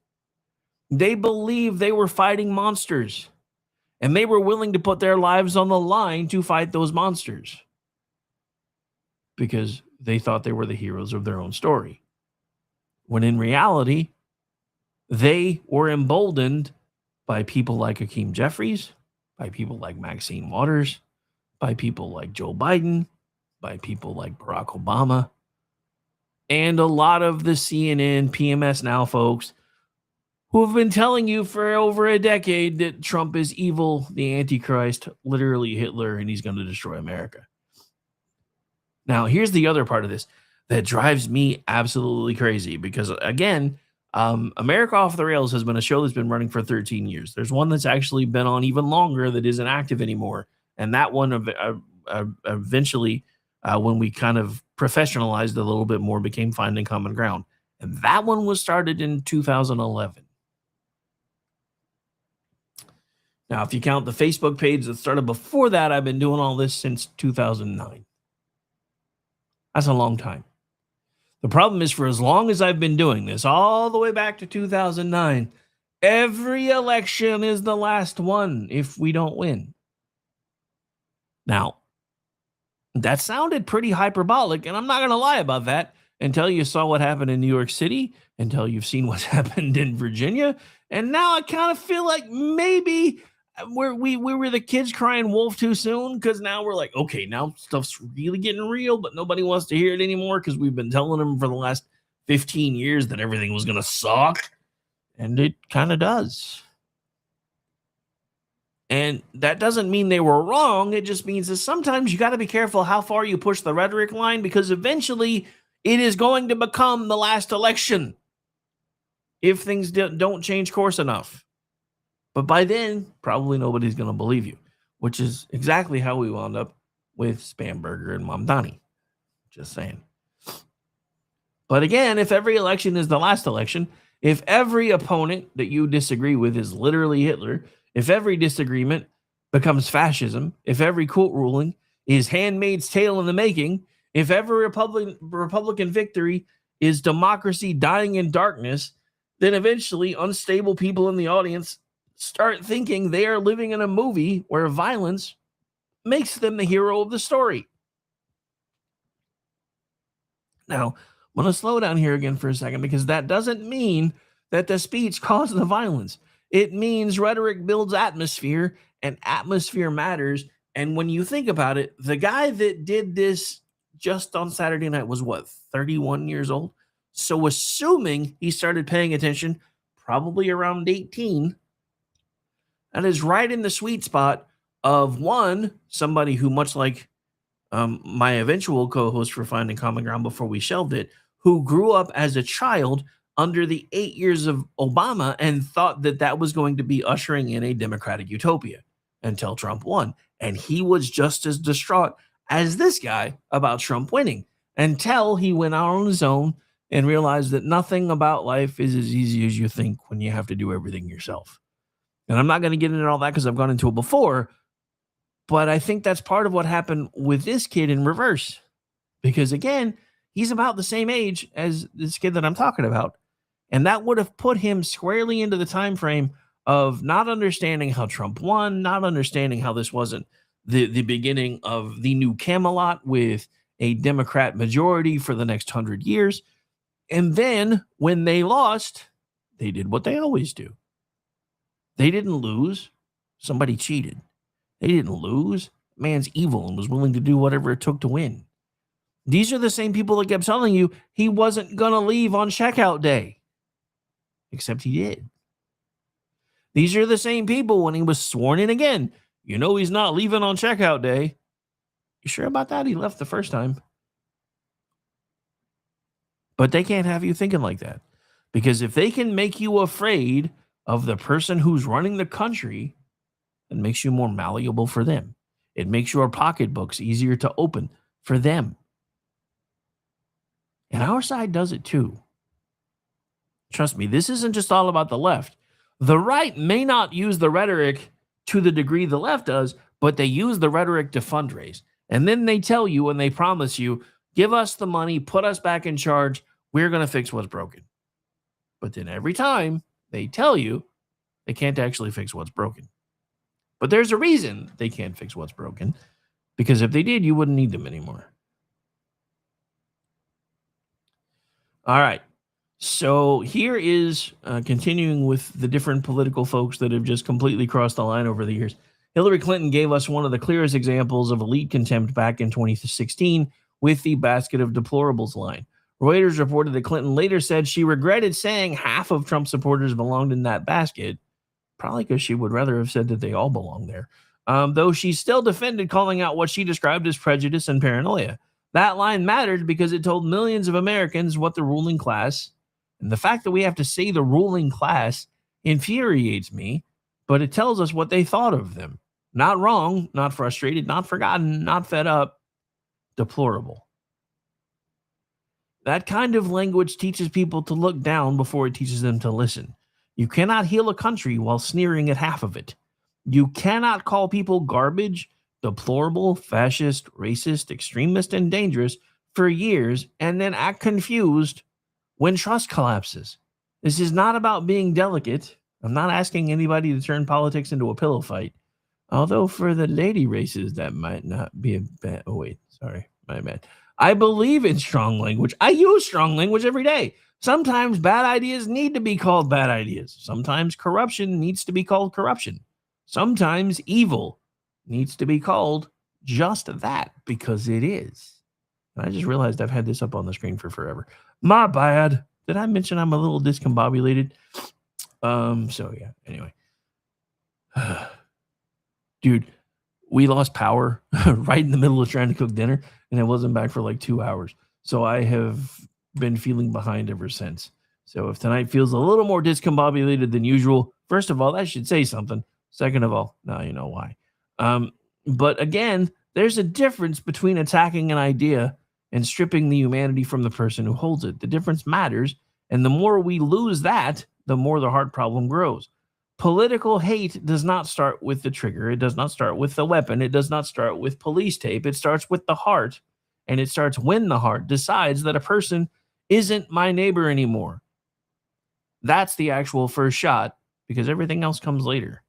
They believed they were fighting monsters, and they were willing to put their lives on the line to fight those monsters because they thought they were the heroes of their own story. When in reality, they were emboldened by people like Hakeem Jeffries, by people like Maxine Waters, by people like Joe Biden, by people like Barack Obama, and a lot of the CNN, PMS Now folks who have been telling you for over a decade that Trump is evil, the Antichrist, literally Hitler, and he's going to destroy America. Now, here's the other part of this that drives me absolutely crazy because, again, America Off the Rails has been a show that's been running for 13 years. There's one that's actually been on even longer that isn't active anymore. And that one eventually, when we kind of professionalized a little bit more, became Finding Common Ground. And that one was started in 2011. Now, if you count the Facebook page that started before that, I've been doing all this since 2009. That's a long time. The problem is, for as long as I've been doing this, all the way back to 2009, every election is the last one if we don't win. Now, that sounded pretty hyperbolic, and I'm not going to lie about that until you saw what happened in New York City, until you've seen what's happened in Virginia, and now I kind of feel like maybe we were the kids crying wolf too soon, because now we're like, okay, now stuff's really getting real, but nobody wants to hear it anymore because we've been telling them for the last 15 years that everything was going to suck, and it kind of does. And that doesn't mean they were wrong. It just means that sometimes you got to be careful how far you push the rhetoric line, because eventually it is going to become the last election if things don't change course enough. But by then, probably nobody's going to believe you, which is exactly how we wound up with Spamberger and Mamdani. Just saying. But again, if every election is the last election, if every opponent that you disagree with is literally Hitler, if every disagreement becomes fascism, if every court ruling is Handmaid's Tale in the making, if every Republican victory is democracy dying in darkness, then eventually unstable people in the audience start thinking they are living in a movie where violence makes them the hero of the story. Now, I'm going to slow down here again for a second, because that doesn't mean that the speech caused the violence. It means rhetoric builds atmosphere, and atmosphere matters. And when you think about it, the guy that did this just on Saturday night was, 31 years old? So assuming he started paying attention probably around 18, that is right in the sweet spot of, one, somebody who, much like my eventual co-host for Finding Common Ground before we shelved it, who grew up as a child under the 8 years of Obama and thought that that was going to be ushering in a democratic utopia until Trump won. And he was just as distraught as this guy about Trump winning, until he went out on his own and realized that nothing about life is as easy as you think when you have to do everything yourself. And I'm not going to get into all that because I've gone into it before, but I think that's part of what happened with this kid in reverse. Because again, he's about the same age as this kid that I'm talking about. And that would have put him squarely into the time frame of not understanding how Trump won, not understanding how this wasn't the beginning of the new Camelot with a Democrat majority for the next 100 years. And then when they lost, they did what they always do. They didn't lose. Somebody cheated. They didn't lose. Man's evil and was willing to do whatever it took to win. These are the same people that kept telling you he wasn't going to leave on checkout day. Except he did. These are the same people when he was sworn in again. You know he's not leaving on checkout day. You sure about that? He left the first time. But they can't have you thinking like that. Because if they can make you afraid of the person who's running the country, it makes you more malleable for them. It makes your pocketbooks easier to open for them. And our side does it too. Trust me, this isn't just all about the left. The right may not use the rhetoric to the degree the left does, but they use the rhetoric to fundraise. And then they tell you and they promise you, give us the money, put us back in charge, we're going to fix what's broken. But then every time they tell you, they can't actually fix what's broken. But there's a reason they can't fix what's broken, because if they did, you wouldn't need them anymore. All right. So here is continuing with the different political folks that have just completely crossed the line over the years. Hillary Clinton gave us one of the clearest examples of elite contempt back in 2016 with the basket of deplorables line. Reuters reported that Clinton later said she regretted saying half of Trump supporters belonged in that basket, probably because she would rather have said that they all belong there, though she still defended calling out what she described as prejudice and paranoia. That line mattered because it told millions of Americans what the ruling class, and the fact that we have to say the ruling class infuriates me, but it tells us what they thought of them. Not wrong, not frustrated, not forgotten, not fed up, deplorable. That kind of language teaches people to look down before it teaches them to listen. You cannot heal a country while sneering at half of it. You cannot call people garbage, deplorable, fascist, racist, extremist, and dangerous for years and then act confused when trust collapses. This is not about being delicate. I'm not asking anybody to turn politics into a pillow fight. Although for the lady races, that might not be a bad... Oh, wait. Sorry. My bad. I believe in strong language. I use strong language every day. Sometimes bad ideas need to be called bad ideas. Sometimes corruption needs to be called corruption. Sometimes evil needs to be called just that, because it is. And I just realized I've had this up on the screen for forever. My bad. Did I mention I'm a little discombobulated? So yeah, anyway. Dude, we lost power right in the middle of trying to cook dinner, and it wasn't back for like 2 hours. So I have been feeling behind ever since. So if tonight feels a little more discombobulated than usual, first of all, that should say something. Second of all, now you know why. But again, there's a difference between attacking an idea and stripping the humanity from the person who holds it. The difference matters, and the more we lose that, the more the heart problem grows. Political hate does not start with the trigger. It does not start with the weapon. It does not start with police tape. It starts with the heart, and it starts when the heart decides that a person isn't my neighbor anymore. That's the actual first shot, because everything else comes later.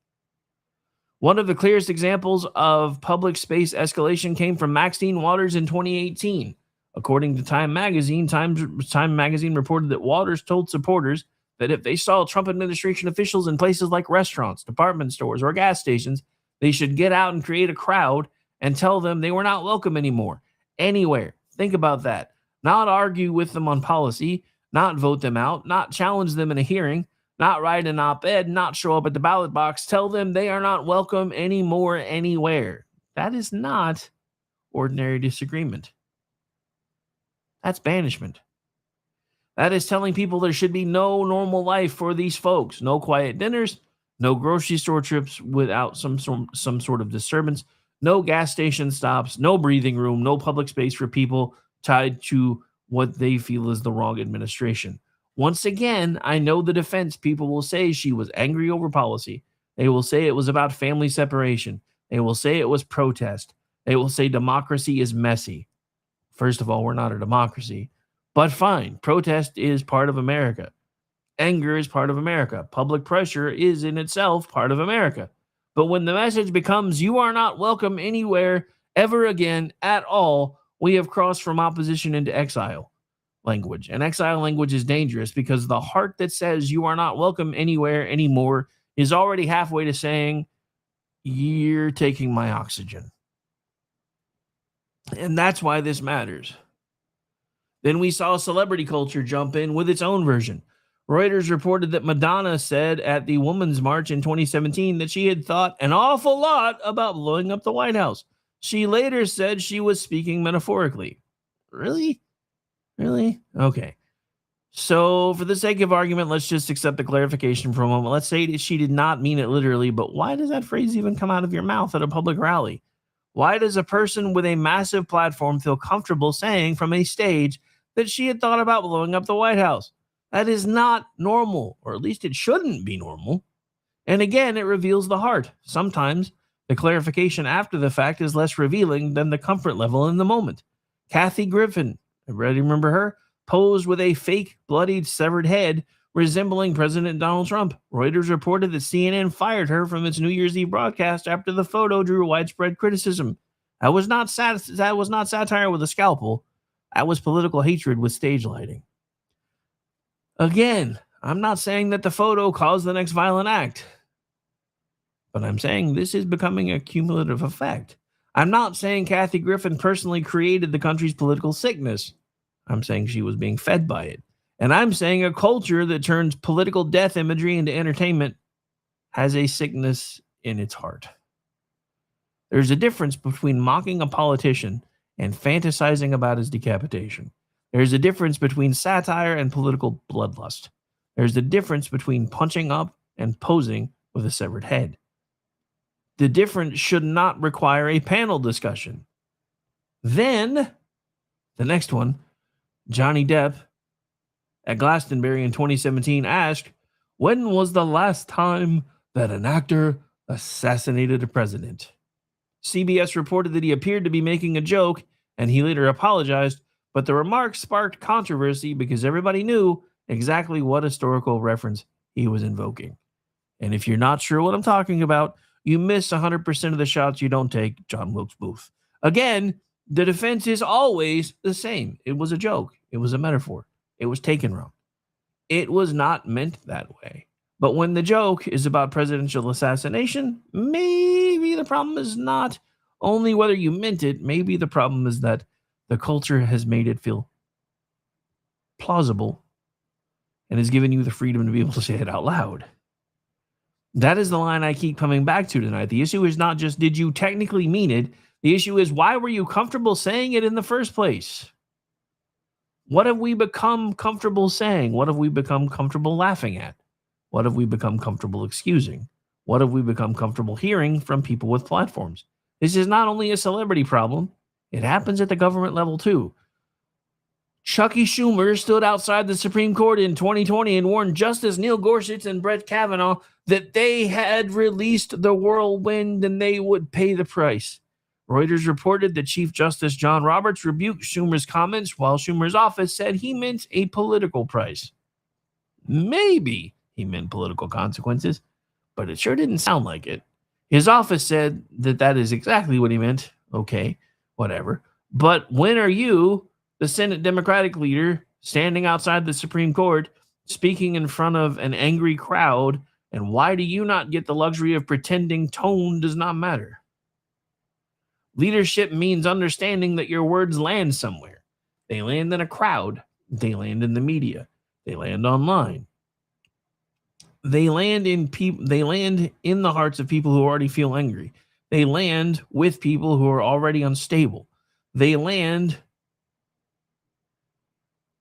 One of the clearest examples of public space escalation came from Maxine Waters in 2018. According to Time Magazine, Time Magazine reported that Waters told supporters that if they saw Trump administration officials in places like restaurants, department stores, or gas stations, they should get out and create a crowd and tell them they were not welcome anymore, anywhere. Think about that. Not argue with them on policy, not vote them out, not challenge them in a hearing, not write an op-ed, not show up at the ballot box, tell them they are not welcome anymore, anywhere. That is not ordinary disagreement. That's banishment. That is telling people there should be no normal life for these folks. No quiet dinners, no grocery store trips without some sort of disturbance, no gas station stops, no breathing room, no public space for people tied to what they feel is the wrong administration. Once again, I know the defense people will say she was angry over policy. They will say it was about family separation. They will say it was protest. They will say democracy is messy. First of all, we're not a democracy. But fine, protest is part of America. Anger is part of America. Public pressure is in itself part of America. But when the message becomes you are not welcome anywhere ever again at all, we have crossed from opposition into exile language. And exile language is dangerous because the heart that says you are not welcome anywhere anymore is already halfway to saying you're taking my oxygen. And that's why this matters. Then we saw celebrity culture jump in with its own version. Reuters reported that Madonna said at the Women's March in 2017 that she had thought an awful lot about blowing up the White House. She later said she was speaking metaphorically. Really? Really? Okay. So for the sake of argument, let's just accept the clarification for a moment. Let's say that she did not mean it literally, but why does that phrase even come out of your mouth at a public rally? Why does a person with a massive platform feel comfortable saying from a stage that she had thought about blowing up the White House? That is not normal, or at least it shouldn't be normal. And again, it reveals the heart. Sometimes the clarification after the fact is less revealing than the comfort level in the moment. Kathy Griffin, everybody remember her? Posed with a fake, bloodied, severed head resembling President Donald Trump. Reuters reported that CNN fired her from its New Year's Eve broadcast after the photo drew widespread criticism. That was not satire with a scalpel. That was political hatred with stage lighting. Again, I'm not saying that the photo caused the next violent act, but I'm saying this is becoming a cumulative effect. I'm not saying Kathy Griffin personally created the country's political sickness. I'm saying she was being fed by it. And I'm saying a culture that turns political death imagery into entertainment has a sickness in its heart. There's a difference between mocking a politician and fantasizing about his decapitation. There's a difference between satire and political bloodlust. There's a difference between punching up and posing with a severed head. The difference should not require a panel discussion. Then, the next one, Johnny Depp at Glastonbury in 2017 asked, when was the last time that an actor assassinated a president? CBS reported that he appeared to be making a joke, and he later apologized, but the remarks sparked controversy because everybody knew exactly what historical reference he was invoking. And if you're not sure what I'm talking about, you miss 100% of the shots you don't take, John Wilkes Booth. Again, the defense is always the same. It was a joke. It was a metaphor. It was taken wrong. It was not meant that way. But when the joke is about presidential assassination, maybe the problem is not only whether you meant it, maybe the problem is that the culture has made it feel plausible and has given you the freedom to be able to say it out loud. That is the line I keep coming back to tonight. The issue is not just, did you technically mean it? The issue is, why were you comfortable saying it in the first place? What have we become comfortable saying? What have we become comfortable laughing at? What have we become comfortable excusing? What have we become comfortable hearing from people with platforms? This is not only a celebrity problem. It happens at the government level too. Chucky Schumer stood outside the Supreme Court in 2020 and warned Justice Neil Gorsuch and Brett Kavanaugh that they had released the whirlwind and they would pay the price. Reuters reported that Chief Justice John Roberts rebuked Schumer's comments while Schumer's office said he meant a political price. Maybe he meant political consequences, but it sure didn't sound like it. His office said that that is exactly what he meant. Okay, whatever. But when are you, the Senate Democratic leader, standing outside the Supreme Court, speaking in front of an angry crowd, and why do you not get the luxury of pretending tone does not matter? Leadership means understanding that your words land somewhere. They land in a crowd. They land in the media. They land online. They land in the hearts of people who already feel angry. They land with people who are already unstable. They land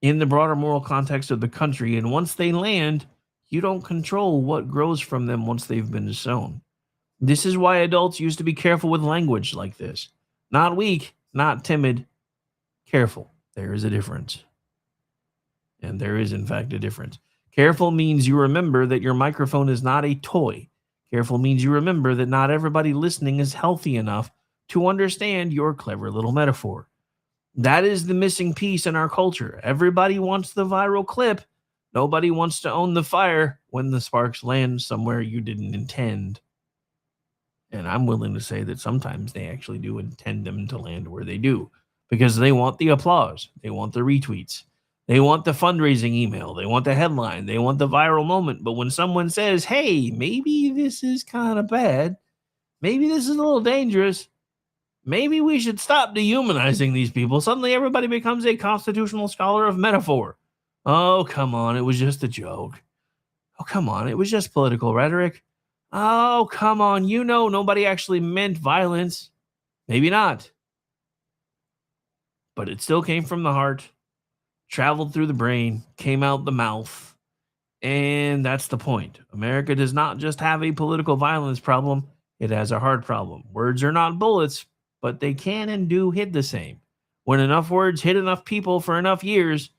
in the broader moral context of the country. And once they land, you don't control what grows from them once they've been sown. This is why adults used to be careful with language like this. Not weak, not timid, careful. There is a difference. And there is, in fact, a difference. Careful means you remember that your microphone is not a toy. Careful means you remember that not everybody listening is healthy enough to understand your clever little metaphor. That is the missing piece in our culture. Everybody wants the viral clip. Nobody wants to own the fire when the sparks land somewhere you didn't intend. And I'm willing to say that sometimes they actually do intend them to land where they do, because they want the applause. They want the retweets. They want the fundraising email. They want the headline. They want the viral moment. But when someone says, hey, maybe this is kind of bad, maybe this is a little dangerous. Maybe we should stop dehumanizing these people. Suddenly everybody becomes a constitutional scholar of metaphor. Oh, come on. It was just a joke. Oh, come on. It was just political rhetoric. Oh, come on. You know, nobody actually meant violence. Maybe not. But it still came from the heart, traveled through the brain, came out the mouth. And that's the point. America does not just have a political violence problem, it has a heart problem. Words are not bullets, but they can and do hit the same. When enough words hit enough people for enough years,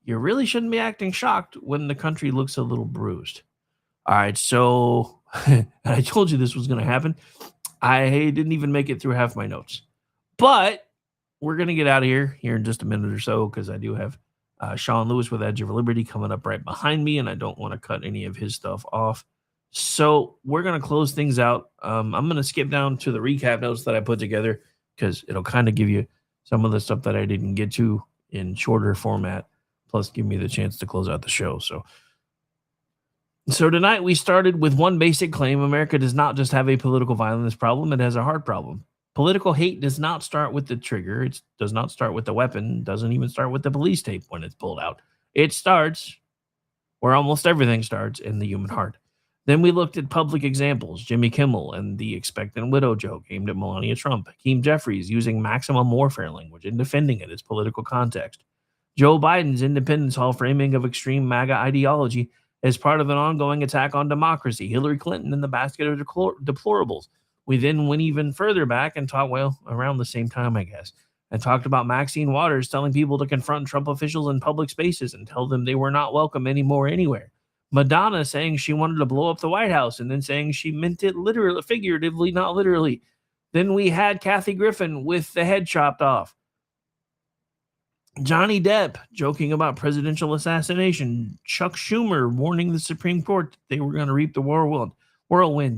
you really shouldn't be acting shocked when the country looks a little bruised. All right, so I told you this was going to happen. I didn't even make it through half my notes. But we're going to get out of here in just a minute or so because I do have Sean Lewis with Edge of Liberty coming up right behind me, and I don't want to cut any of his stuff off. So we're going to close things out. I'm going to skip down to the recap notes that I put together because it'll kind of give you some of the stuff that I didn't get to in shorter format, plus give me the chance to close out the show. So tonight we started with one basic claim. America does not just have a political violence problem, it has a heart problem. Political hate does not start with the trigger. It does not start with the weapon. Doesn't even start with the police tape when it's pulled out. It starts where almost everything starts, in the human heart. Then we looked at public examples, Jimmy Kimmel and the expectant widow joke aimed at Melania Trump, Hakeem Jeffries using maximum warfare language and defending it as political context, Joe Biden's Independence Hall framing of extreme MAGA ideology as part of an ongoing attack on democracy, Hillary Clinton and the basket of deplorables. We then went even further back and talked, well, around the same time, I guess, and talked about Maxine Waters telling people to confront Trump officials in public spaces and tell them they were not welcome anymore anywhere. Madonna saying she wanted to blow up the White House and then saying she meant it literally, figuratively, not literally. Then we had Kathy Griffin with the head chopped off. Johnny Depp joking about presidential assassination. Chuck Schumer warning the Supreme Court that they were going to reap the whirlwind.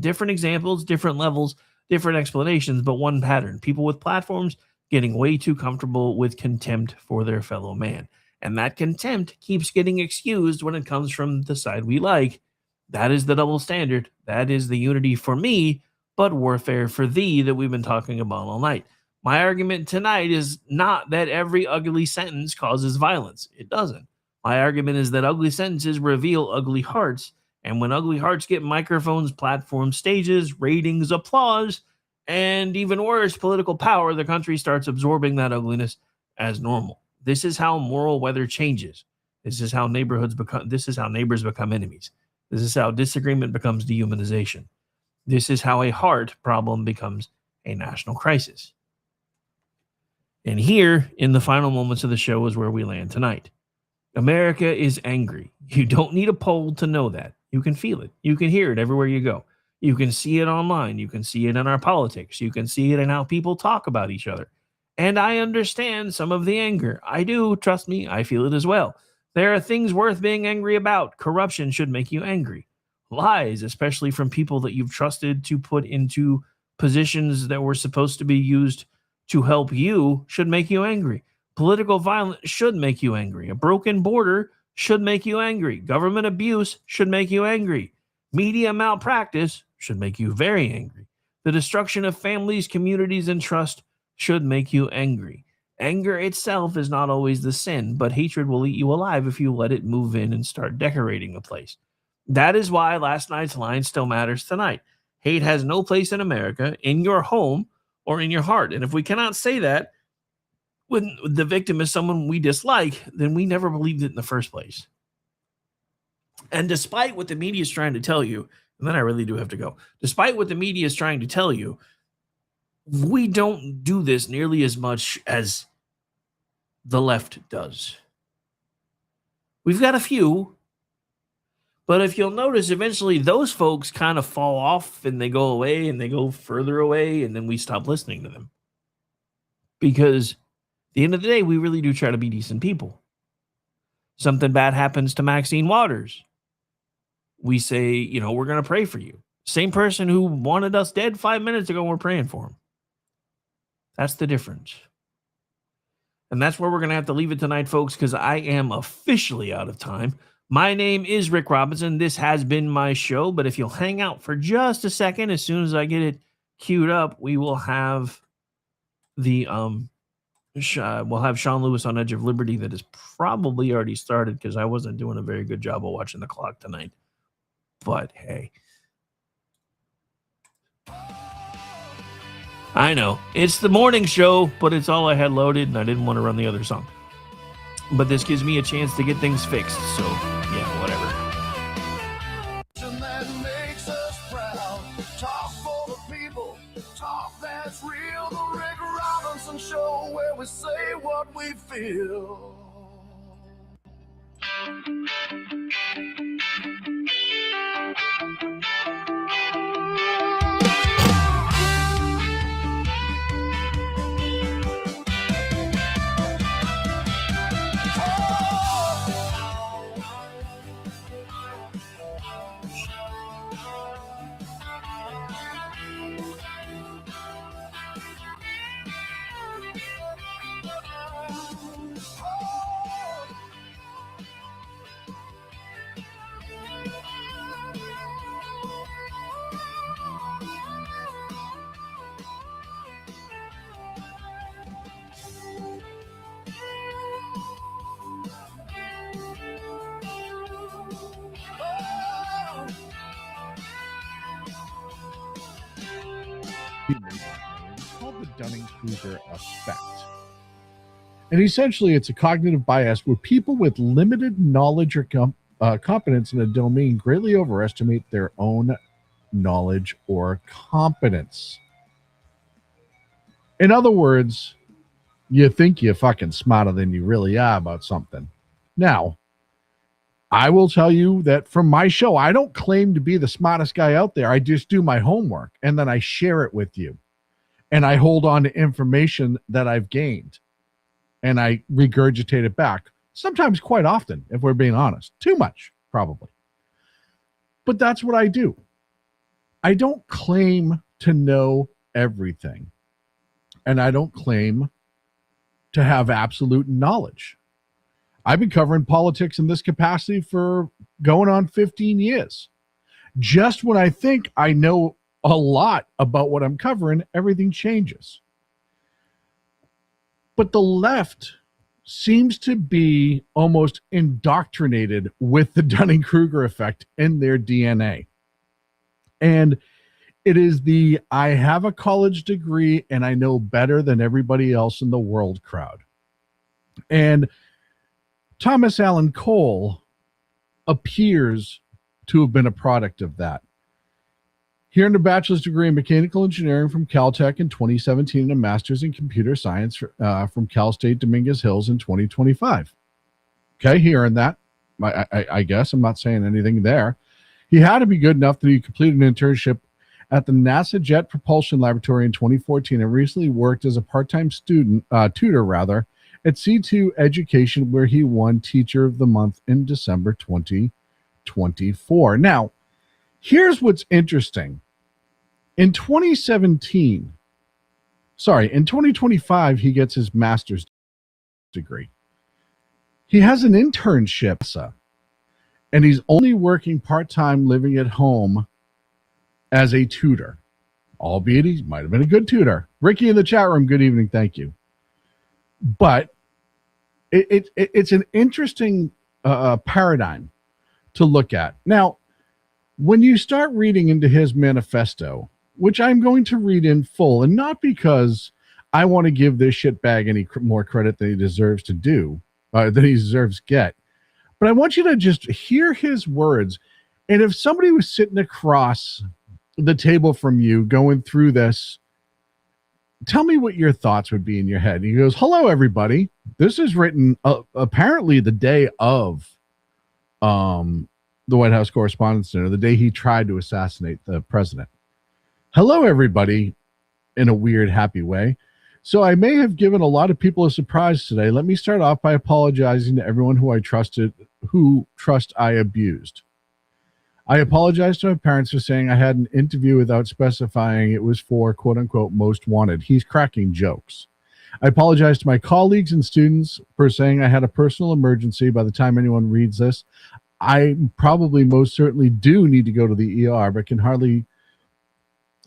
Different examples, different levels, different explanations, but one pattern. People with platforms getting way too comfortable with contempt for their fellow man. And that contempt keeps getting excused when it comes from the side we like. That is the double standard. That is the unity for me, but warfare for thee that we've been talking about all night. My argument tonight is not that every ugly sentence causes violence. It doesn't. My argument is that ugly sentences reveal ugly hearts. And when ugly hearts get microphones, platforms, stages, ratings, applause, and even worse, political power, the country starts absorbing that ugliness as normal. This is how moral weather changes. This is how neighbors become enemies. This is how disagreement becomes dehumanization. This is how a heart problem becomes a national crisis. And here, in the final moments of the show, is where we land tonight. America is angry. You don't need a poll to know that. You can feel it. You can hear it everywhere you go. You can see it online. You can see it in our politics. You can see it in how people talk about each other. And I understand some of the anger. I do. Trust me, I feel it as well. There are things worth being angry about. Corruption should make you angry. Lies, especially from people that you've trusted to put into positions that were supposed to be used to help you, should make you angry. Political violence should make you angry. A broken border should make you angry. Government abuse should make you angry. Media malpractice should make you very angry. The destruction of families, communities, and trust should make you angry. Anger itself is not always the sin, but hatred will eat you alive if you let it move in and start decorating a place. That is why last night's line still matters tonight. Hate has no place in America, in your home, or in your heart. And if we cannot say that when the victim is someone we dislike, then we never believed it in the first place. And despite what the media is trying to tell you, and then I really do have to go, despite what the media is trying to tell you, we don't do this nearly as much as the left does. We've got a few, but if you'll notice, eventually those folks kind of fall off and they go away and they go further away, and then we stop listening to them. Because at the end of the day, we really do try to be decent people. Something bad happens to Maxine Waters. We say, we're going to pray for you. Same person who wanted us dead 5 minutes ago, we're praying for him. That's the difference. And that's where we're going to have to leave it tonight, folks, because I am officially out of time. My name is Rick Robinson. This has been my show, but if you'll hang out for just a second, as soon as I get it queued up, we will have the we'll have Sean Lewis on Edge of Liberty that is probably already started because I wasn't doing a very good job of watching the clock tonight. But hey, I know it's the morning show, but it's all I had loaded, and I didn't want to run the other song. But this gives me a chance to get things fixed. So yeah, whatever. That makes us proud. Talk for the people. Talk that's real. The Rick Robinson Show, where we say what we feel. It's called the Dunning-Kruger effect. And essentially, it's a cognitive bias where people with limited knowledge or competence in a domain greatly overestimate their own knowledge or competence. In other words, you think you're fucking smarter than you really are about something. Now, I will tell you that from my show, I don't claim to be the smartest guy out there. I just do my homework, and then I share it with you. And I hold on to information that I've gained, and I regurgitate it back. Sometimes quite often, if we're being honest. Too much, probably. But that's what I do. I don't claim to know everything. And I don't claim to have absolute knowledge. I've been covering politics in this capacity for going on 15 years. Just when I think I know a lot about what I'm covering, everything changes. But the left seems to be almost indoctrinated with the Dunning-Kruger effect in their DNA. And it is the I have a college degree and I know better than everybody else in the world crowd. And Thomas Allen Cole appears to have been a product of that. He earned a bachelor's degree in mechanical engineering from Caltech in 2017 and a master's in computer science from Cal State Dominguez Hills in 2025. Okay, he earned that. I guess I'm not saying anything there. He had to be good enough that he completed an internship at the NASA Jet Propulsion Laboratory in 2014 and recently worked as a part-time tutor at C2 Education, where he won Teacher of the Month in December 2024. Now, here's what's interesting. In 2025, he gets his master's degree. He has an internship, and he's only working part-time living at home as a tutor, albeit he might have been a good tutor. Ricky in the chat room, good evening, thank you. But it's an interesting paradigm to look at. Now, when you start reading into his manifesto, which I'm going to read in full, and not because I want to give this shitbag any more credit than he deserves to do, than he deserves get, but I want you to just hear his words. And if somebody was sitting across the table from you going through this, tell me what your thoughts would be in your head. He goes, hello, everybody. This is written apparently the day of the White House Correspondents' Dinner, the day he tried to assassinate the president. Hello, everybody, in a weird, happy way. So I may have given a lot of people a surprise today. Let me start off by apologizing to everyone who I abused. I apologize to my parents for saying I had an interview without specifying it was for quote-unquote most wanted. He's cracking jokes. I apologize to my colleagues and students for saying I had a personal emergency. By the time anyone reads this, I probably most certainly do need to go to the ER, but can hardly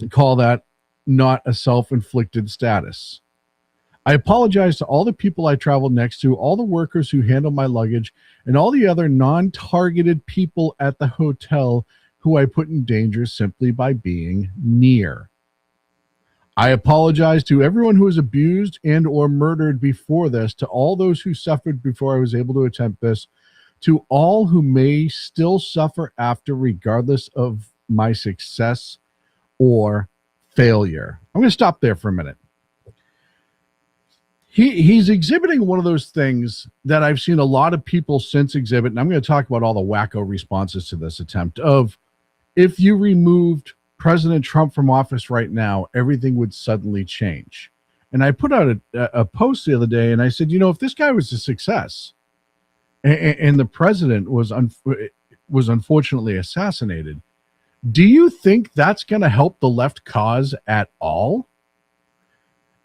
call that not a self-inflicted status. I apologize to all the people I traveled next to, all the workers who handled my luggage, and all the other non-targeted people at the hotel who I put in danger simply by being near. I apologize to everyone who was abused and or murdered before this, to all those who suffered before I was able to attempt this, to all who may still suffer after, regardless of my success or failure. I'm going to stop there for a minute. He's exhibiting one of those things that I've seen a lot of people since exhibit, and I'm going to talk about all the wacko responses to this attempt of, if you removed President Trump from office right now, everything would suddenly change. And I put out a post the other day, and I said, if this guy was a success and the president was unfortunately assassinated, do you think that's going to help the left cause at all?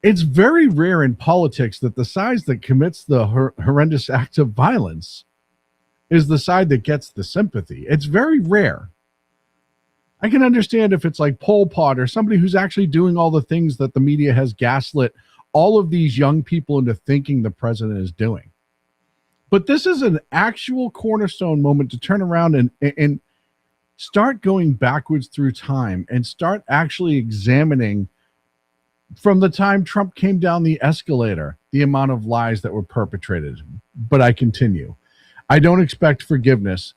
It's very rare in politics that the side that commits the horrendous act of violence is the side that gets the sympathy. It's very rare. I can understand if it's like Pol Pot or somebody who's actually doing all the things that the media has gaslit all of these young people into thinking the president is doing. But this is an actual cornerstone moment to turn around and start going backwards through time and start actually examining, from the time Trump came down the escalator, the amount of lies that were perpetrated. But I continue. I don't expect forgiveness,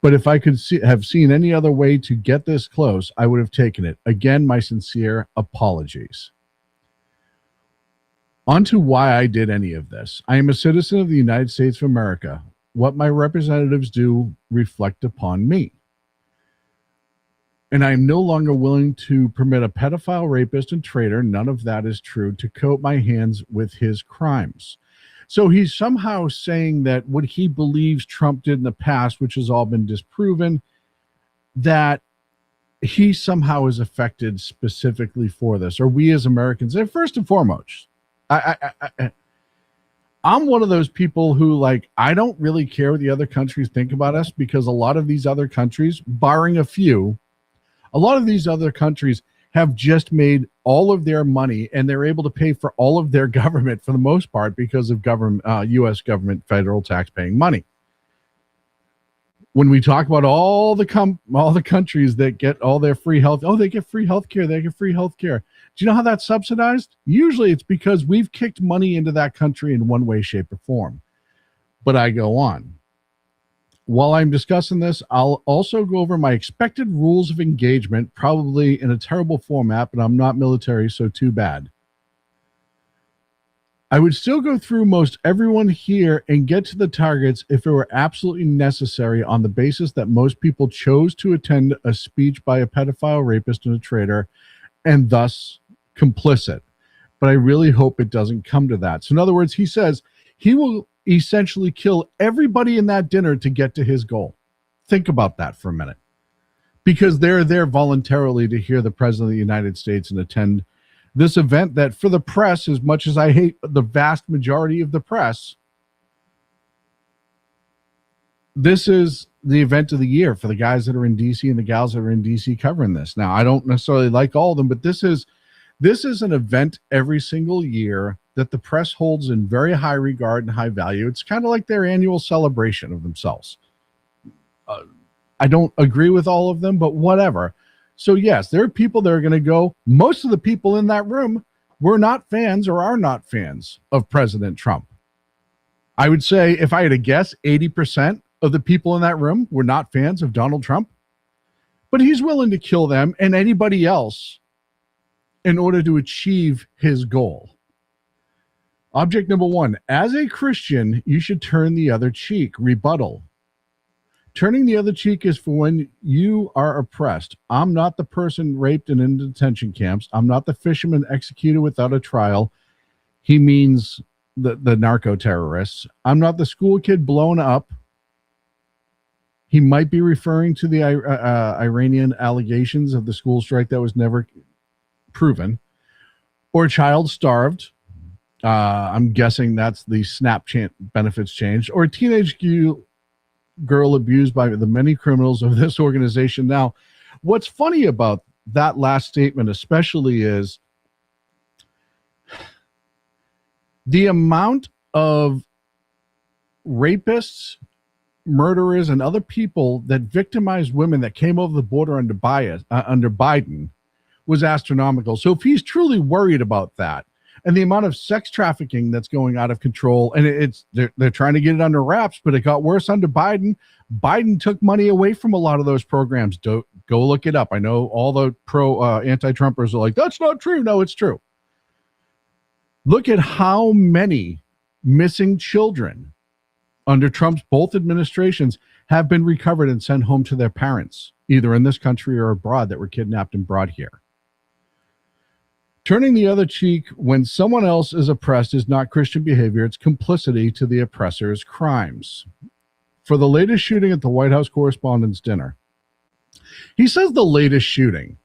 but if I could have seen any other way to get this close, I would have taken it. Again, my sincere apologies. On to why I did any of this. I am a citizen of the United States of America. What my representatives do reflect upon me. And I am no longer willing to permit a pedophile, rapist, and traitor, none of that is true, to coat my hands with his crimes. So he's somehow saying that what he believes Trump did in the past, which has all been disproven, that he somehow is affected specifically for this, or we as Americans. And first and foremost, I'm one of those people who, I don't really care what the other countries think about us, because a lot of these other countries, barring a few, a lot of these other countries have just made all of their money, and they're able to pay for all of their government for the most part because of government, U.S. government, federal tax-paying money. When we talk about all the countries that get all their free health, they get free health care. They get free health care. Do you know how that's subsidized? Usually it's because we've kicked money into that country in one way, shape, or form. But I go on. While I'm discussing this, I'll also go over my expected rules of engagement, probably in a terrible format, but I'm not military, so too bad. I would still go through most everyone here and get to the targets if it were absolutely necessary, on the basis that most people chose to attend a speech by a pedophile, rapist, and a traitor, and thus complicit. But I really hope it doesn't come to that. So in other words, he says he will essentially kill everybody in that dinner to get to his goal. Think about that for a minute. Because they're there voluntarily to hear the President of the United States and attend this event that, for the press, as much as I hate the vast majority of the press, this is the event of the year for the guys that are in DC and the gals that are in DC covering this. Now, I don't necessarily like all of them, but this is an event every single year that the press holds in very high regard and high value. It's kind of like their annual celebration of themselves. I don't agree with all of them, but whatever. So yes, there are people that are going to go. Most of the people in that room were not fans or are not fans of President Trump. I would say, if I had to guess, 80% of the people in that room were not fans of Donald Trump. But he's willing to kill them and anybody else in order to achieve his goal. Object number 1, as a Christian, you should turn the other cheek. Rebuttal. Turning the other cheek is for when you are oppressed. I'm not the person raped and in detention camps. I'm not the fisherman executed without a trial. He means the narco terrorists. I'm not the school kid blown up. He might be referring to the Iranian allegations of the school strike that was never proven. Or a child starved. I'm guessing that's the SNAP benefits changed. Or a teenage girl abused by the many criminals of this organization. Now, what's funny about that last statement especially is The amount of rapists, murderers, and other people that victimized women that came over the border under Biden was astronomical. So if he's truly worried about that, and the amount of sex trafficking that's going out of control, and they're trying to get it under wraps, but it got worse under Biden. Biden took money away from a lot of those programs. Go look it up. I know all the anti-Trumpers are like, that's not true. No, it's true. Look at how many missing children under Trump's both administrations have been recovered and sent home to their parents, either in this country or abroad, that were kidnapped and brought here. Turning the other cheek when someone else is oppressed is not Christian behavior. It's complicity to the oppressor's crimes. For the latest shooting at the White House Correspondents' Dinner, he says the latest shooting,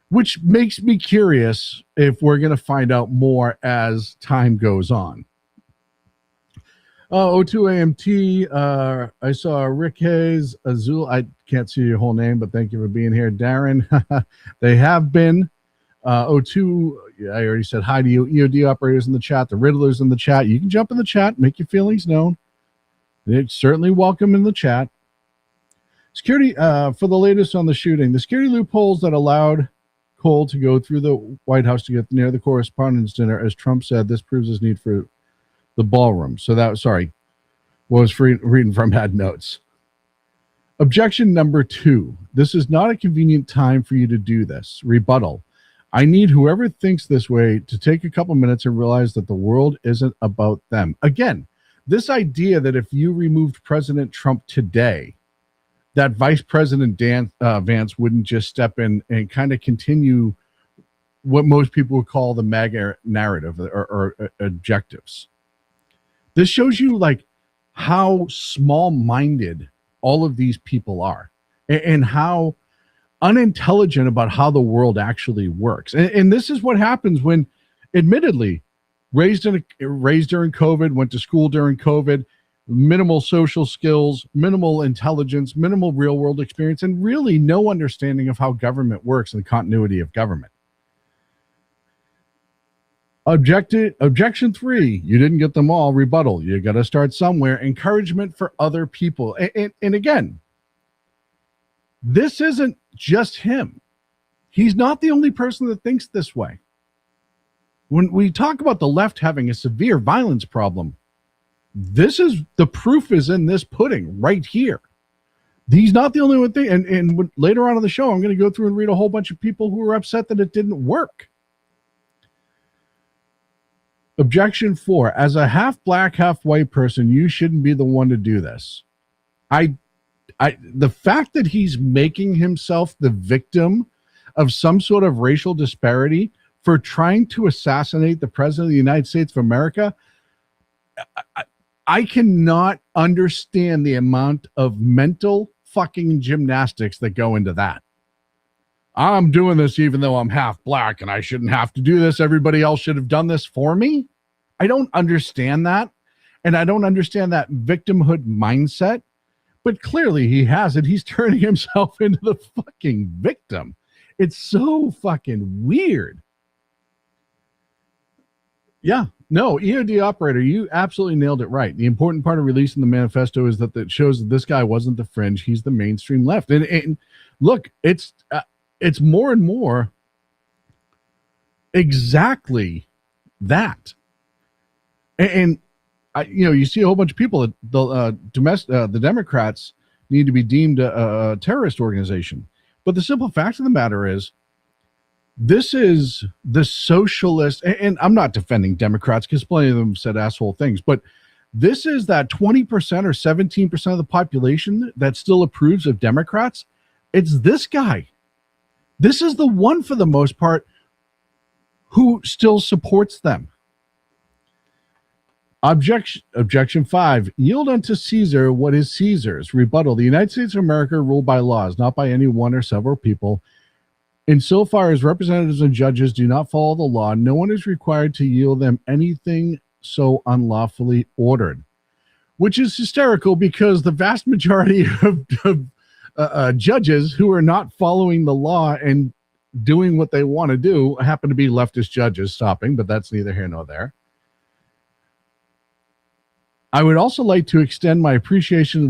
which makes me curious if we're going to find out more as time goes on. O2AMT, I saw Rick Hayes, Azul. I can't see your whole name, but thank you for being here. Darren, they have been. O2, I already said hi to you. EOD operators in the chat, the Riddlers in the chat. You can jump in the chat, make your feelings known. They're certainly welcome in the chat. Security, for the latest on the shooting, the security loopholes that allowed Cole to go through the White House to get near the Correspondents' Dinner, as Trump said, this proves his need for the ballroom. So that, sorry, was reading from had notes. Objection number 2. This is not a convenient time for you to do this. Rebuttal. I need whoever thinks this way to take a couple minutes and realize that the world isn't about them. Again, this idea that if you removed President Trump today, that Vice President Vance wouldn't just step in and kind of continue what most people would call the MAGA narrative or objectives. This shows you like how small-minded all of these people are and how unintelligent about how the world actually works. And this is what happens when, admittedly, raised during COVID, went to school during COVID, minimal social skills, minimal intelligence, minimal real world experience, and really no understanding of how government works and the continuity of government. Objection 3, you didn't get them all. Rebuttal, you got to start somewhere. Encouragement for other people. And again, this isn't just him. He's not the only person that thinks this way. When we talk about the left having a severe violence problem, this is the proof is in this pudding right here. He's not the only one thing. And later on in the show, I'm going to go through and read a whole bunch of people who were upset that it didn't work. Objection 4, as a half black, half white person, you shouldn't be the one to do this. The fact that he's making himself the victim of some sort of racial disparity for trying to assassinate the president of the United States of America, I cannot understand the amount of mental fucking gymnastics that go into that. I'm doing this even though I'm half black and I shouldn't have to do this. Everybody else should have done this for me. I don't understand that. And I don't understand that victimhood mindset. But clearly he has it. He's turning himself into the fucking victim. It's so fucking weird. Yeah, no, EOD operator, you absolutely nailed it right. The important part of releasing the manifesto is that it shows that this guy wasn't the fringe. He's the mainstream left. And look, it's more and more exactly that. And you see a whole bunch of people that the Democrats need to be deemed a terrorist organization. But the simple fact of the matter is, this is the socialist, and I'm not defending Democrats because plenty of them said asshole things, but this is that 20% or 17% of the population that still approves of Democrats. It's this guy. This is the one, for the most part, who still supports them. Objection 5, yield unto Caesar what is Caesar's. Rebuttal, the United States of America are ruled by laws, not by any one or several people. Insofar as representatives and judges do not follow the law, no one is required to yield them anything so unlawfully ordered. Which is hysterical because the vast majority of judges who are not following the law and doing what they want to do happen to be leftist judges stopping, but that's neither here nor there. I would also like to extend my appreciation to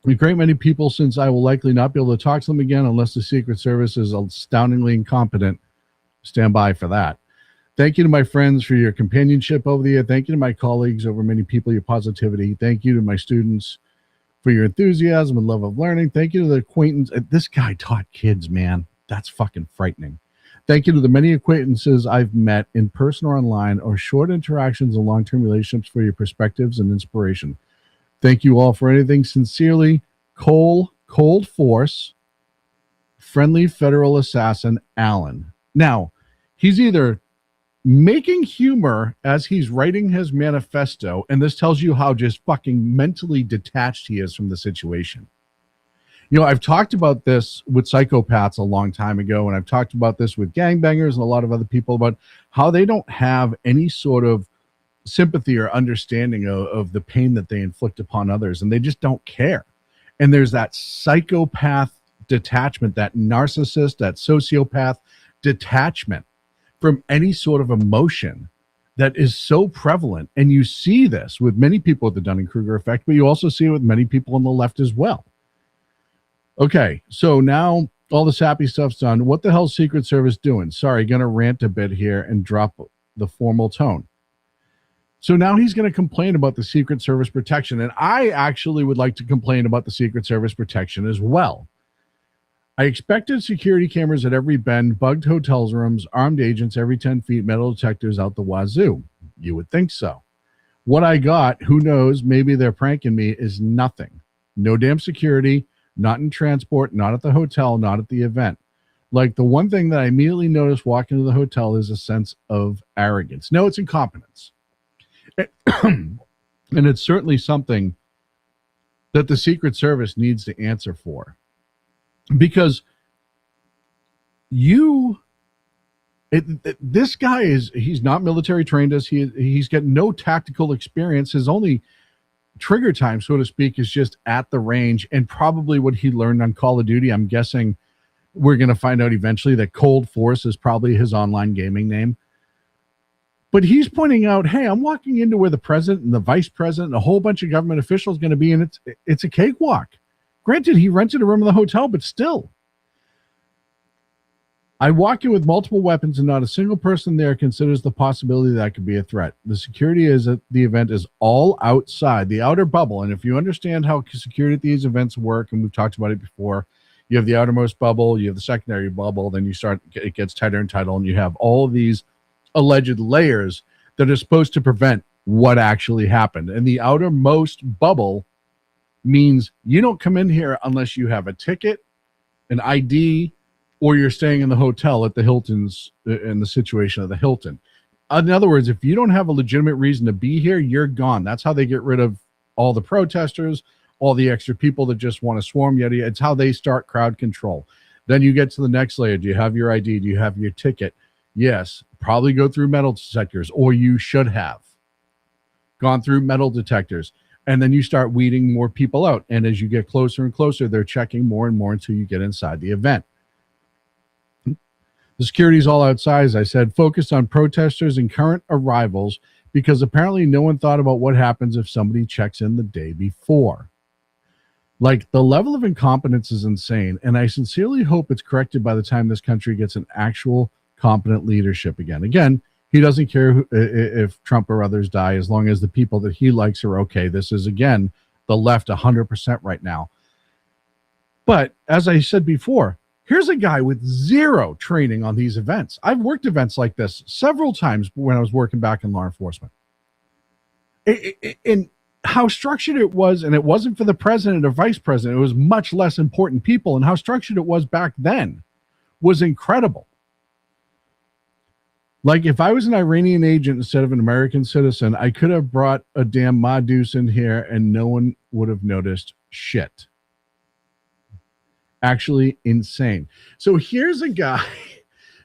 a great many people, since I will likely not be able to talk to them again unless the Secret Service is astoundingly incompetent. Stand by for that. Thank you to my friends for your companionship over the year. Thank you to my colleagues, over many people, your positivity. Thank you to my students for your enthusiasm and love of learning. Thank you to the acquaintance. This guy taught kids, man. That's fucking frightening. Thank you to the many acquaintances I've met in person or online, or short interactions and long-term relationships, for your perspectives and inspiration. Thank you all for anything. Sincerely, Cold Force, Friendly Federal Assassin, Alan. Now, he's either making humor as he's writing his manifesto, and this tells you how just fucking mentally detached he is from the situation. You know, I've talked about this with psychopaths a long time ago, and I've talked about this with gangbangers and a lot of other people about how they don't have any sort of sympathy or understanding of the pain that they inflict upon others, and they just don't care. And there's that psychopath detachment, that narcissist, that sociopath detachment from any sort of emotion that is so prevalent. And you see this with many people with the Dunning-Kruger effect, but you also see it with many people on the left as well. Okay, so now all this happy stuff's done. What the hell's Secret Service doing? Sorry, gonna rant a bit here and drop the formal tone. So now he's going to complain about the Secret Service protection. And I actually would like to complain about the Secret Service protection as well. I expected security cameras at every bend, bugged hotels rooms, armed agents every 10 feet, metal detectors out the wazoo. You would think so. What I got, who knows, maybe they're pranking me, is nothing. No damn security, not in transport, not at the hotel, not at the event. Like, the one thing that I immediately noticed walking to the hotel is a sense of arrogance. No, it's incompetence. And it's certainly something that the Secret Service needs to answer for, because this guy he's not military trained as he's got no tactical experience. His only trigger time, so to speak, is just at the range, and probably what he learned on Call of Duty. I'm guessing we're going to find out eventually that Cold Force is probably his online gaming name. But he's pointing out, hey, I'm walking into where the president and the vice president and a whole bunch of government officials are going to be, and it's a cakewalk. Granted, he rented a room in the hotel, but still. I walk in with multiple weapons, and not a single person there considers the possibility that could be a threat. The security at the event is all outside, the outer bubble. And if you understand how security at these events work, and we've talked about it before, you have the outermost bubble, you have the secondary bubble, then it gets tighter and tighter, and you have all of these alleged layers that are supposed to prevent what actually happened. And the outermost bubble means you don't come in here unless you have a ticket, an ID, or you're staying in the hotel at the Hilton's, in the situation of the Hilton. In other words, if you don't have a legitimate reason to be here, you're gone. That's how they get rid of all the protesters, all the extra people that just want to swarm. Yet it's how they start crowd control. Then you get to the next layer. Do you have your ID? Do you have your ticket? Yes, probably go through metal detectors, or you should have gone through metal detectors. And then you start weeding more people out. And as you get closer and closer, they're checking more and more until you get inside the event. The security is all outside, as I said, focused on protesters and current arrivals, because apparently no one thought about what happens if somebody checks in the day before. Like, the level of incompetence is insane, and I sincerely hope it's corrected by the time this country gets an actual competent leadership again. Again, he doesn't care if Trump or others die, as long as the people that he likes are okay. This is, again, the left 100% right now. But as I said before, here's a guy with zero training on these events. I've worked events like this several times when I was working back in law enforcement. And how structured it was, and it wasn't for the president or vice president, it was much less important people, and how structured it was back then was incredible. Like, if I was an Iranian agent instead of an American citizen, I could have brought a damn Madus in here and no one would have noticed shit. Actually insane. So here's a guy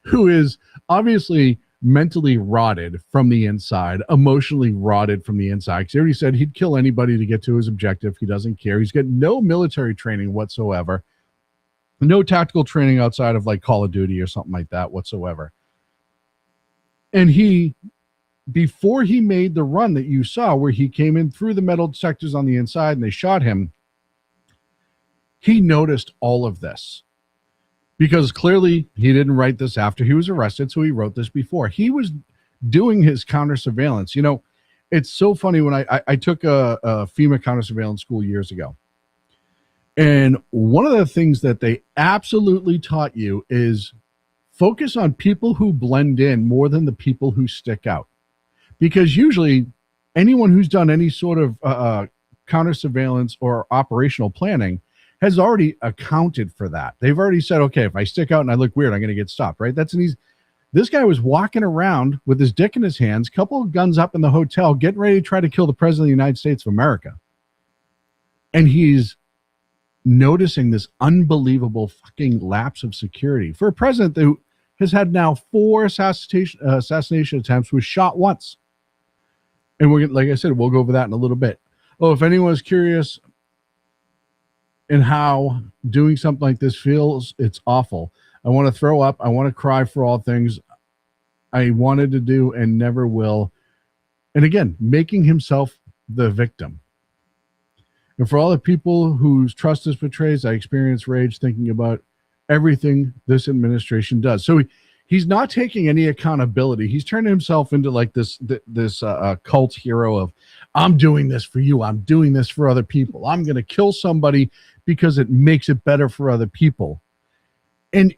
who is obviously mentally rotted from the inside, emotionally rotted from the inside. Because he already said he'd kill anybody to get to his objective. He doesn't care. He's got no military training whatsoever. No tactical training outside of like Call of Duty or something like that whatsoever. And he before he made the run that you saw where he came in through the metal detectors on the inside and they shot him, he noticed all of this. Because clearly he didn't write this after he was arrested, so he wrote this before. He was doing his counter surveillance. You know, it's so funny when I took a FEMA counter surveillance school years ago. And one of the things that they absolutely taught you is focus on people who blend in more than the people who stick out. Because usually anyone who's done any sort of counter surveillance or operational planning has already accounted for that. They've already said, okay, if I stick out and I look weird, I'm going to get stopped, right? That's an easy. This guy was walking around with his dick in his hands, couple of guns up in the hotel, getting ready to try to kill the president of the United States of America. And he's noticing this unbelievable fucking lapse of security for a president who has had now 4 assassination attempts, was shot once. And we're, like I said, we'll go over that in a little bit. Oh, if anyone's curious in how doing something like this feels, it's awful. I want to throw up. I want to cry for all things I wanted to do and never will. And again, making himself the victim. And for all the people whose trust this betrays, I experience rage thinking about everything this administration does. So he's not taking any accountability. He's turning himself into like this cult hero of, I'm doing this for you. I'm doing this for other people. I'm going to kill somebody because it makes it better for other people. And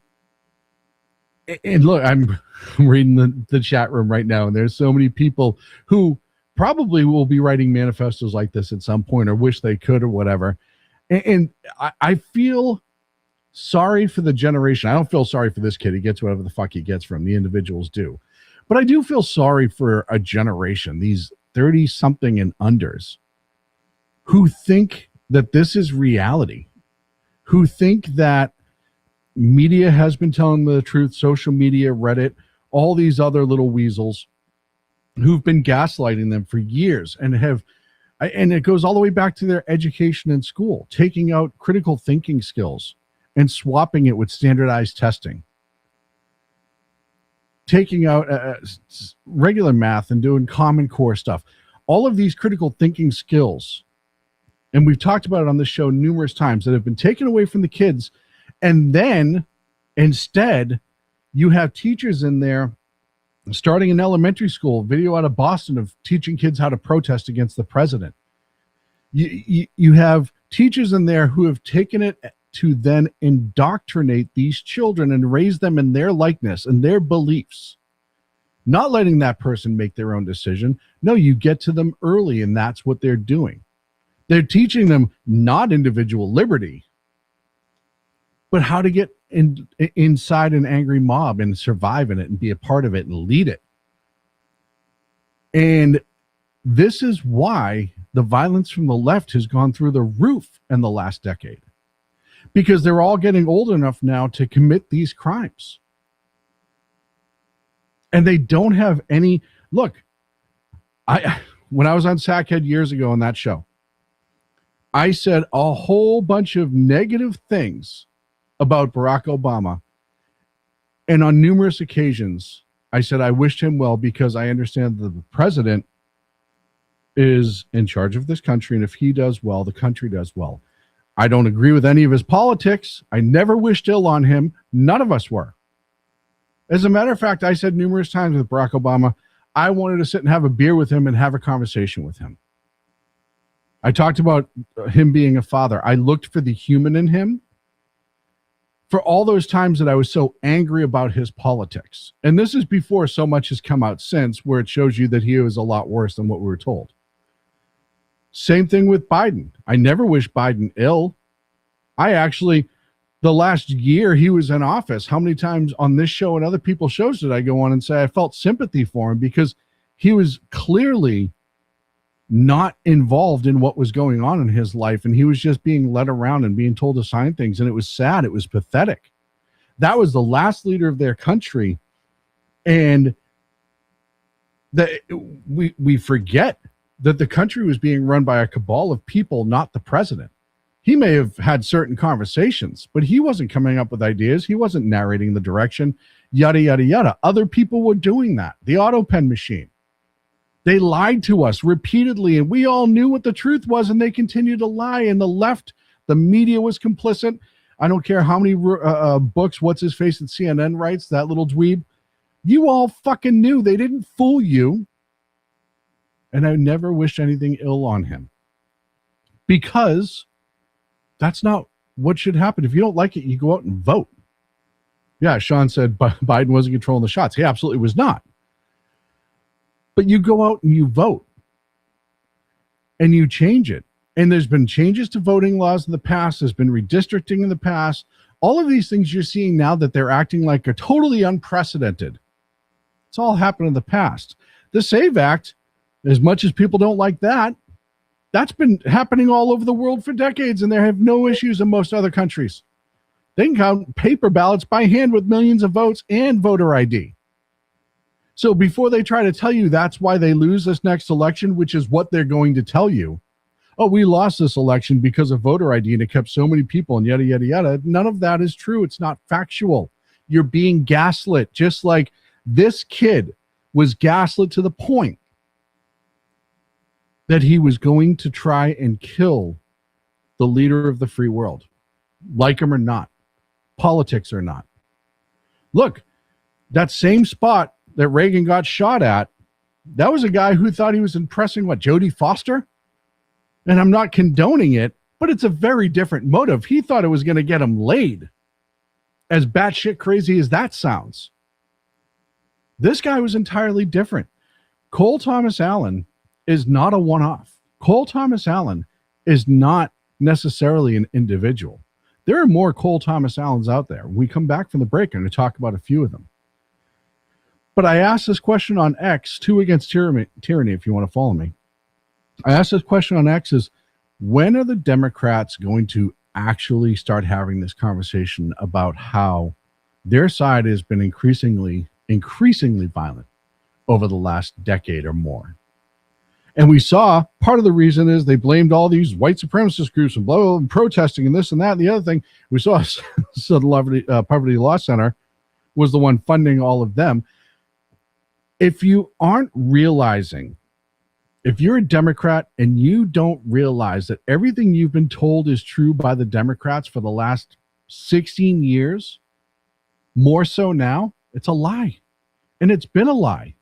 look, I'm reading the chat room right now, and there's so many people who probably will be writing manifestos like this at some point or wish they could or whatever. And I feel sorry for the generation. I don't feel sorry for this kid. He gets whatever the fuck he gets from. The individuals do. But I do feel sorry for a generation, these 30-something and unders, who think that this is reality, who think that media has been telling them the truth, social media, Reddit, all these other little weasels who've been gaslighting them for years and it goes all the way back to their education in school, taking out critical thinking skills and swapping it with standardized testing, taking out regular math and doing Common Core stuff. All of these critical thinking skills, and we've talked about it on this show numerous times, that have been taken away from the kids. And then instead, you have teachers in there starting in elementary school, video out of Boston of teaching kids how to protest against the president. You have teachers in there who have taken it to then indoctrinate these children and raise them in their likeness and their beliefs, not letting that person make their own decision. No, you get to them early, and that's what they're doing. They're teaching them not individual liberty, but how to get inside an angry mob and survive in it and be a part of it and lead it. And this is why the violence from the left has gone through the roof in the last decade, because they're all getting old enough now to commit these crimes. And they don't have any look. When I was on Sackhead years ago on that show, I said a whole bunch of negative things about Barack Obama. And on numerous occasions, I said I wished him well because I understand that the president is in charge of this country. And if he does well, the country does well. I don't agree with any of his politics. I never wished ill on him. None of us were. As a matter of fact, I said numerous times with Barack Obama, I wanted to sit and have a beer with him and have a conversation with him. I talked about him being a father. I looked for the human in him for all those times that I was so angry about his politics. And this is before so much has come out since, where it shows you that he was a lot worse than what we were told. Same thing with Biden. I never wish Biden ill. I actually, the last year he was in office, how many times on this show and other people's shows did I go on and say I felt sympathy for him, because he was clearly not involved in what was going on in his life, and he was just being led around and being told to sign things, and it was sad. It was pathetic. That was the last leader of their country, and that we forget that the country was being run by a cabal of people, not the president. He may have had certain conversations, but he wasn't coming up with ideas. He wasn't narrating the direction, yada, yada, yada. Other people were doing that. The auto pen machine. They lied to us repeatedly, and we all knew what the truth was, and they continued to lie. And the left, the media was complicit. I don't care how many books what's-his-face at CNN writes, that little dweeb. You all fucking knew. They didn't fool you. And I never wished anything ill on him. Because that's not what should happen. If you don't like it, you go out and vote. Yeah, Sean said Biden wasn't controlling the shots. He absolutely was not. But you go out and you vote. And you change it. And there's been changes to voting laws in the past. There's been redistricting in the past. All of these things you're seeing now that they're acting like are totally unprecedented. It's all happened in the past. The SAVE Act, as much as people don't like that, that's been happening all over the world for decades, and they have no issues in most other countries. They can count paper ballots by hand with millions of votes and voter ID. So before they try to tell you that's why they lose this next election, which is what they're going to tell you, oh, we lost this election because of voter ID and it kept so many people and yada, yada, yada. None of that is true. It's not factual. You're being gaslit, just like this kid was gaslit to the point that he was going to try and kill the leader of the free world, like him or not, politics or not. Look, that same spot that Reagan got shot at, that was a guy who thought he was impressing, Jodie Foster? And I'm not condoning it, but it's a very different motive. He thought it was going to get him laid. As batshit crazy as that sounds. This guy was entirely different. Cole Thomas Allen is not a one-off. Cole Thomas Allen is not necessarily an individual. There are more Cole Thomas Allens out there. When we come back from the break, I'm going to talk about a few of them. But I asked this question on X, 2 Against Tyranny, if you want to follow me. I asked this question on X is, when are the Democrats going to actually start having this conversation about how their side has been increasingly violent over the last decade or more? And we saw part of the reason is they blamed all these white supremacist groups and blah, blah, blah, and protesting and this and that. And the other thing we saw, the Poverty Law Center was the one funding all of them. If you aren't realizing, if you're a Democrat and you don't realize that everything you've been told is true by the Democrats for the last 16 years, more so now, it's a lie. And it's been a lie.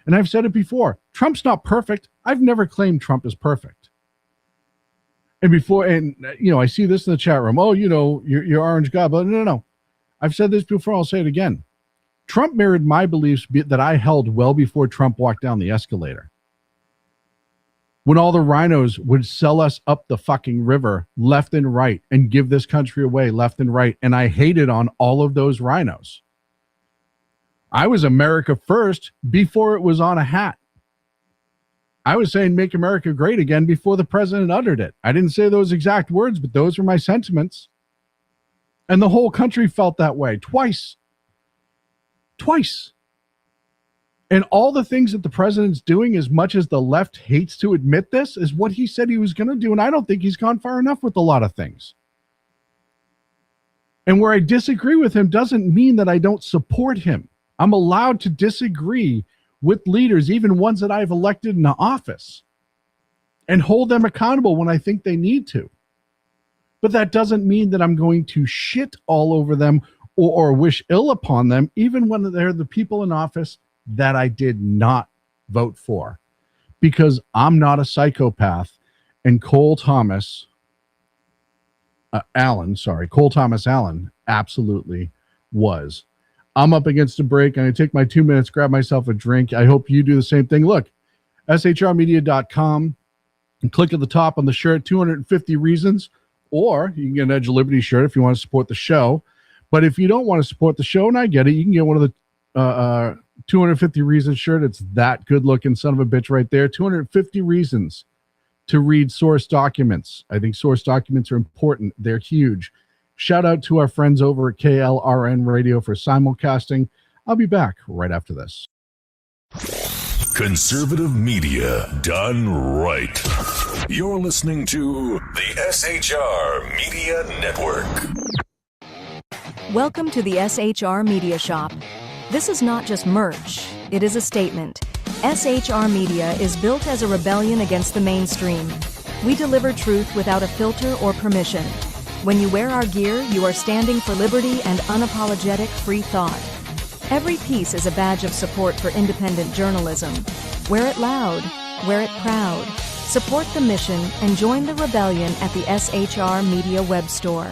And I've said it before, Trump's not perfect. I've never claimed Trump is perfect. And I see this in the chat room. Oh, you're orange god. But no. I've said this before. I'll say it again. Trump mirrored my beliefs that I held well before Trump walked down the escalator. When all the rhinos would sell us up the fucking river left and right and give this country away left and right. And I hated on all of those rhinos. I was America first before it was on a hat. I was saying make America great again before the president uttered it. I didn't say those exact words, but those were my sentiments. And the whole country felt that way twice. And all the things that the president's doing, as much as the left hates to admit this, is what he said he was going to do. And I don't think he's gone far enough with a lot of things. And where I disagree with him doesn't mean that I don't support him. I'm allowed to disagree with leaders, even ones that I've elected into office, and hold them accountable when I think they need to. But that doesn't mean that I'm going to shit all over them or wish ill upon them, even when they're the people in office that I did not vote for, because I'm not a psychopath. And Cole Thomas Allen absolutely was. I'm up against a break. I'm going to take my 2 minutes, grab myself a drink. I hope you do the same thing. Look, shrmedia.com, and click at the top on the shirt, 250 reasons, or you can get an Edge of Liberty shirt if you want to support the show. But if you don't want to support the show, and I get it, you can get one of the 250 reasons shirt. It's that good looking son of a bitch right there. 250 reasons to read source documents. I think source documents are important. They're huge. Shout out to our friends over at KLRN Radio for simulcasting. I'll be back right after this. Conservative media done right. You're listening to the SHR Media Network. Welcome to the SHR Media Shop. This is not just merch, it is a statement. SHR Media is built as a rebellion against the mainstream. We deliver truth without a filter or permission. When you wear our gear, you are standing for liberty and unapologetic free thought. Every piece is a badge of support for independent journalism. Wear it loud, wear it proud. Support the mission and join the rebellion at the SHR Media web store.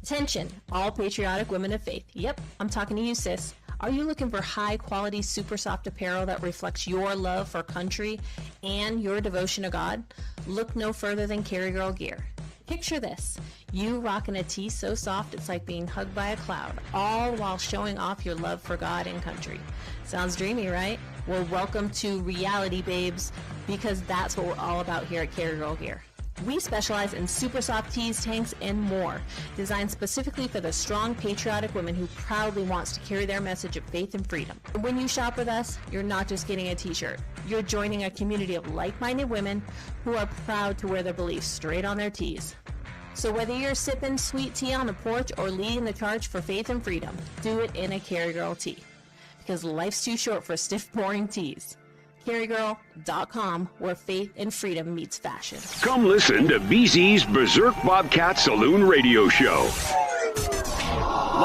Attention, all patriotic women of faith. Yep, I'm talking to you, sis. Are you looking for high-quality, super soft apparel that reflects your love for country and your devotion to God? Look no further than Carry Girl Gear. Picture this. You rocking a tee so soft it's like being hugged by a cloud, all while showing off your love for God and country. Sounds dreamy, right? Well, welcome to reality, babes, because that's what we're all about here at Carry Girl Gear. We specialize in super soft tees, tanks, and more, designed specifically for the strong, patriotic woman who proudly wants to carry their message of faith and freedom. When you shop with us, you're not just getting a t-shirt. You're joining a community of like-minded women who are proud to wear their beliefs straight on their tees. So whether you're sipping sweet tea on the porch or leading the charge for faith and freedom, do it in a Carry Girl tee. Because life's too short for stiff, boring tees. CarryGirl.com, where faith and freedom meets fashion. Come listen to BZ's Berserk Bobcat Saloon Radio Show.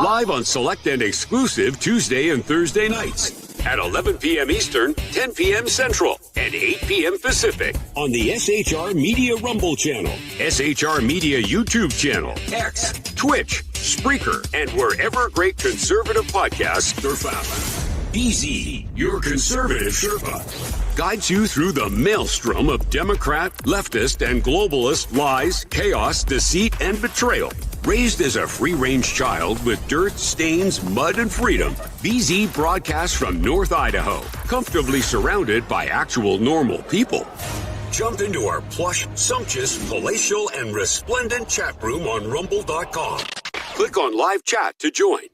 Live on select and exclusive Tuesday and Thursday nights at 11 p.m. Eastern, 10 p.m. Central, and 8 p.m. Pacific on the SHR Media Rumble channel, SHR Media YouTube channel, X, Twitch, Spreaker, and wherever great conservative podcasts are found. BZ, your conservative Sherpa, guides you through the maelstrom of Democrat, leftist, and globalist lies, chaos, deceit, and betrayal. Raised as a free-range child with dirt, stains, mud, and freedom, BZ broadcasts from North Idaho, comfortably surrounded by actual normal people. Jump into our plush, sumptuous, palatial, and resplendent chat room on rumble.com. Click on live chat to join.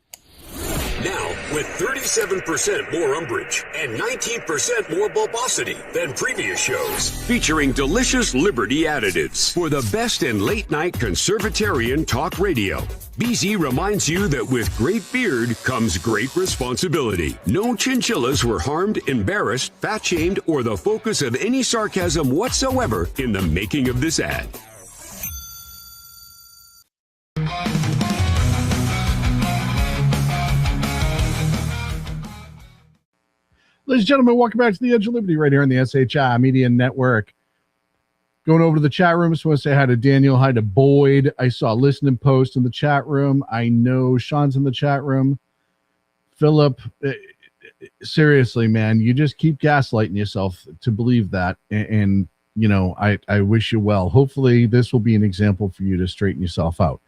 Now, with 37% more umbrage and 19% more bulbosity than previous shows, featuring delicious Liberty additives for the best in late-night conservatarian talk radio. BZ reminds you that with great beard comes great responsibility. No chinchillas were harmed, embarrassed, fat-shamed, or the focus of any sarcasm whatsoever in the making of this ad. Ladies and gentlemen, welcome back to the Edge of Liberty right here on the SHI Media Network. Going over to the chat room, just want to say hi to Daniel, hi to Boyd. I saw a listening post in the chat room. I know Sean's in the chat room. Philip, seriously, man, you just keep gaslighting yourself to believe that. And you know, I wish you well. Hopefully this will be an example for you to straighten yourself out.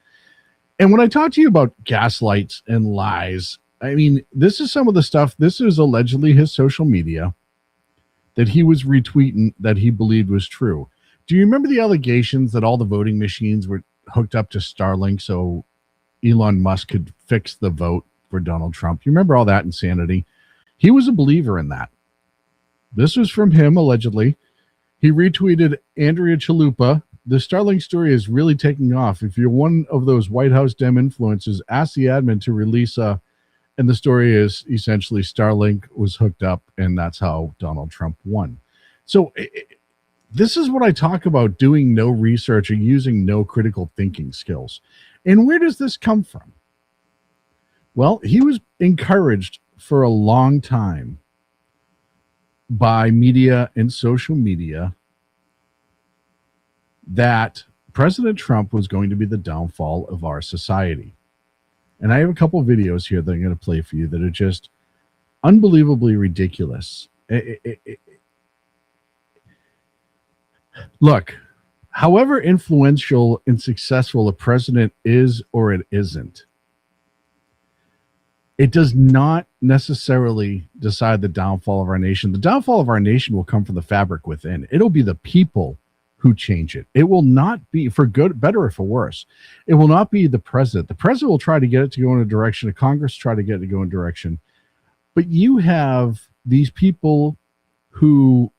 And when I talk to you about gaslights and lies, I mean, this is some of the stuff. This is allegedly his social media that he was retweeting that he believed was true. Do you remember the allegations that all the voting machines were hooked up to Starlink so Elon Musk could fix the vote for Donald Trump? You remember all that insanity? He was a believer in that. This was from him, allegedly. He retweeted Andrea Chalupa. The Starlink story is really taking off. If you're one of those White House Dem influencers, ask the admin to release a... And the story is essentially Starlink was hooked up, and that's how Donald Trump won. So this is what I talk about, doing no research or using no critical thinking skills. And where does this come from? Well, he was encouraged for a long time by media and social media that President Trump was going to be the downfall of our society. And I have a couple of videos here that I'm going to play for you that are just unbelievably ridiculous. Look, however influential and successful a president is or it isn't, it does not necessarily decide the downfall of our nation. The downfall of our nation will come from the fabric within. It'll be the people who change it. It will not be, for good, better or for worse, it will not be the president. The president will try to get it to go in a direction, a Congress try to get it to go in a direction. But you have these people who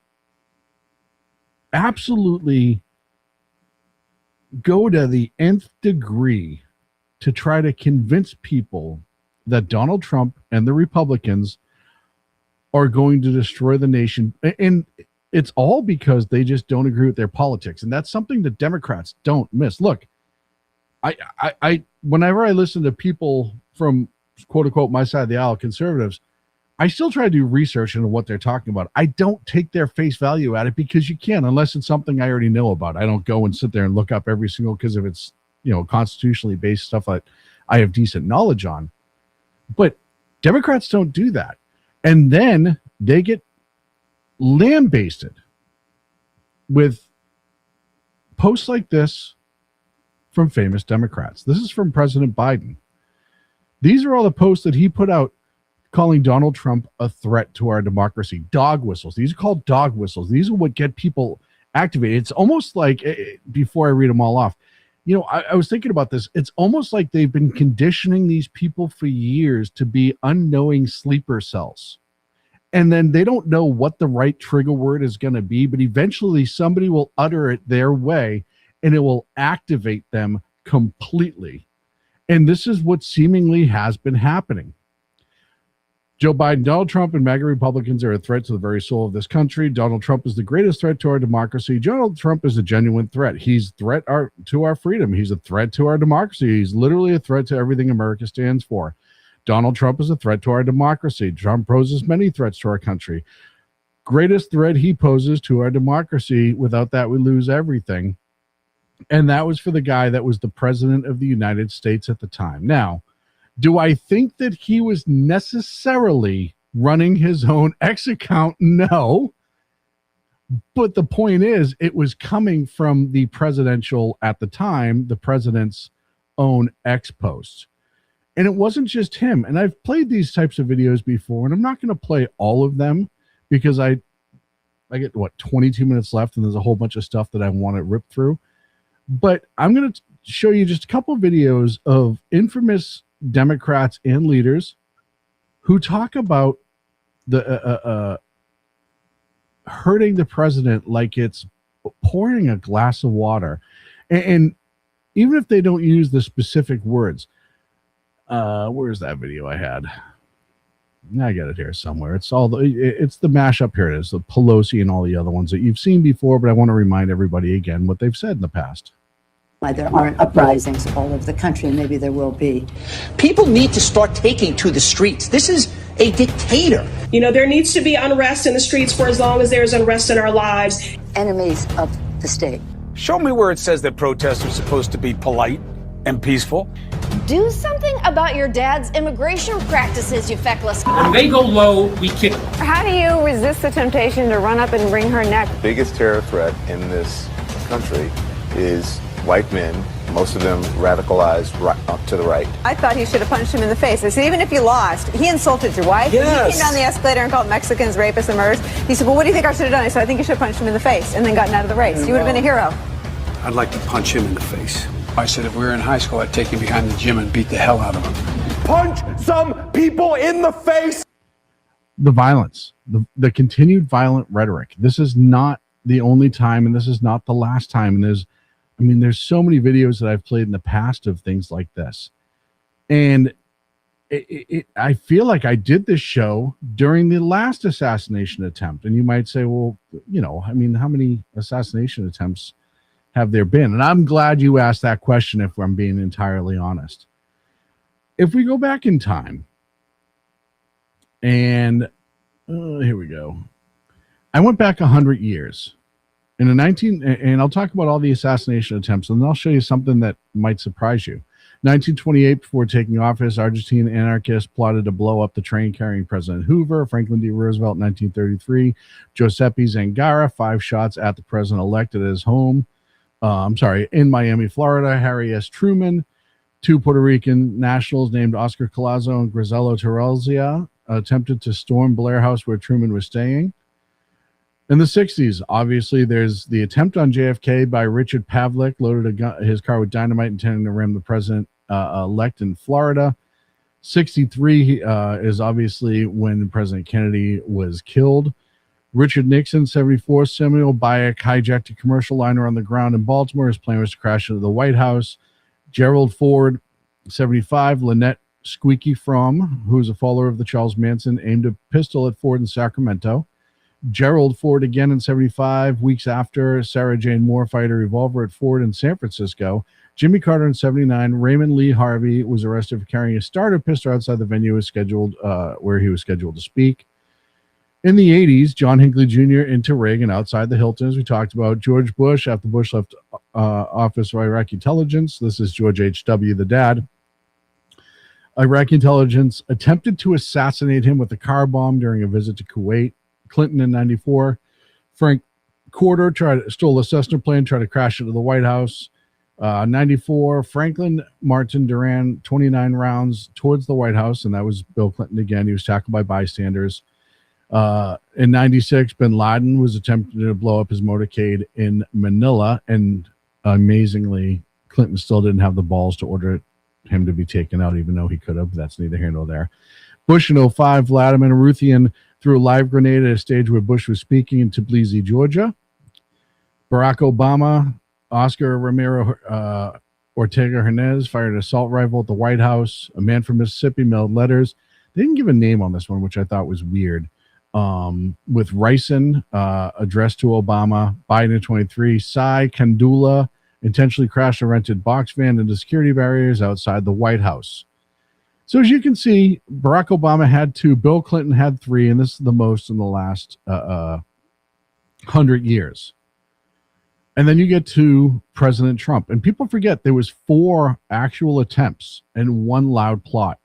absolutely go to the nth degree to try to convince people that Donald Trump and the Republicans are going to destroy the nation. And it's all because they just don't agree with their politics. And that's something that Democrats don't miss. Look, I whenever I listen to people from quote unquote my side of the aisle, conservatives, I still try to do research into what they're talking about. I don't take their face value at it because you can't, unless it's something I already know about. I don't go and sit there and look up every single, because if it's, constitutionally based stuff that I have decent knowledge on. But Democrats don't do that. And then they get lambasted with posts like this from famous Democrats. This is from President Biden. These are all the posts that he put out calling Donald Trump a threat to our democracy. Dog whistles. These are called dog whistles. These are what get people activated. It's almost like, before I read them all off, I was thinking about this. It's almost like they've been conditioning these people for years to be unknowing sleeper cells. And then they don't know what the right trigger word is going to be, but eventually somebody will utter it their way and it will activate them completely. And this is what seemingly has been happening. Joe Biden, Donald Trump, and MAGA Republicans are a threat to the very soul of this country. Donald Trump is the greatest threat to our democracy. Donald Trump is a genuine threat. He's a threat to our freedom. He's a threat to our democracy. He's literally a threat to everything America stands for. Donald Trump is a threat to our democracy. Trump poses many threats to our country. Greatest threat he poses to our democracy. Without that, we lose everything. And that was for the guy that was the president of the United States at the time. Now, do I think that he was necessarily running his own X account? No. But the point is, it was coming from the presidential, at the time, the president's own X posts. And it wasn't just him. And I've played these types of videos before, and I'm not going to play all of them because I get, 22 minutes left, and there's a whole bunch of stuff that I want to rip through. But I'm going to show you just a couple of videos of infamous Democrats and leaders who talk about the hurting the president like it's pouring a glass of water. And even if they don't use the specific words, where's that video I had? I got it here somewhere. It's the mashup. Here it is, the Pelosi and all the other ones that you've seen before, but I want to remind everybody again what they've said in the past. Why there aren't uprisings all over the country, and maybe there will be. People need to start taking to the streets. This is a dictator. There needs to be unrest in the streets for as long as there's unrest in our lives. Enemies of the state. Show me where it says that protests are supposed to be polite and peaceful. Do something about your dad's immigration practices, you feckless. When they go low, we kick. How do you resist the temptation to run up and wring her neck? The biggest terror threat in this country is white men, most of them radicalized right up to the right. I thought he should have punched him in the face. I said, even if you lost, he insulted your wife. Yes. He came down the escalator and called Mexicans rapists and murderers. He said, well, what do you think I should have done? I said, I think you should have punched him in the face and then gotten out of the race. You would have been a hero. I'd like to punch him in the face. I said if we were in high school, I'd take him behind the gym and beat the hell out of him. Punch some people in the face. The violence, the continued violent rhetoric. This is not the only time, and this is not the last time. And there's so many videos that I've played in the past of things like this. And I feel like I did this show during the last assassination attempt. And you might say, well, how many assassination attempts have there been? And I'm glad you asked that question, if I'm being entirely honest. If we go back in time, and here we go. I went back 100 years. And I'll talk about all the assassination attempts, and then I'll show you something that might surprise you. 1928, before taking office, Argentine anarchists plotted to blow up the train carrying President Hoover. Franklin D. Roosevelt, 1933. Giuseppe Zangara, 5 shots at the president-elect at his home. In Miami, Florida. Harry S. Truman. 2 Puerto Rican nationals named Oscar Collazo and Griselda Terrelzia attempted to storm Blair House where Truman was staying. In the 60s, obviously, there's the attempt on JFK by Richard Pavlik, loaded his car with dynamite intending to ram the president-elect in Florida. 63 is obviously when President Kennedy was killed. Richard Nixon, 74, Samuel Bayek hijacked a commercial liner on the ground in Baltimore. His plan was to crash into the White House. Gerald Ford, 75, Lynette Squeaky Fromm, who is a follower of the Charles Manson, aimed a pistol at Ford in Sacramento. Gerald Ford again in 75, weeks after. Sarah Jane Moore fired a revolver at Ford in San Francisco. Jimmy Carter in 79. Raymond Lee Harvey was arrested for carrying a starter pistol outside the venue where he was scheduled to speak. In the 80s, John Hinckley Jr. into Reagan outside the Hilton, as we talked about. George Bush, after Bush left Office of Iraqi Intelligence. This is George H.W., the dad. Iraqi intelligence attempted to assassinate him with a car bomb during a visit to Kuwait. Clinton in 94. Frank Corder stole a Cessna plane, tried to crash into the White House. 94. Franklin Martin Duran, 29 rounds towards the White House, and that was Bill Clinton again. He was tackled by bystanders. In 96, bin Laden was attempting to blow up his motorcade in Manila, and amazingly, Clinton still didn't have the balls to order him to be taken out, even though he could have. That's neither here nor there. Bush in 05, Vladimir Ruthian threw a live grenade at a stage where Bush was speaking in Tbilisi, Georgia. Barack Obama, Oscar Romero Ortega Hernandez fired an assault rifle at the White House. A man from Mississippi mailed letters. They didn't give a name on this one, which I thought was weird. With Ricin addressed to Obama. Biden in 23. Sai Kandula intentionally crashed a rented box van into security barriers outside the White House. So as you can see, Barack Obama had 2, Bill Clinton had 3, and this is the most in the last 100 years. And then you get to President Trump. And people forget there was 4 actual attempts and 1 loud plot.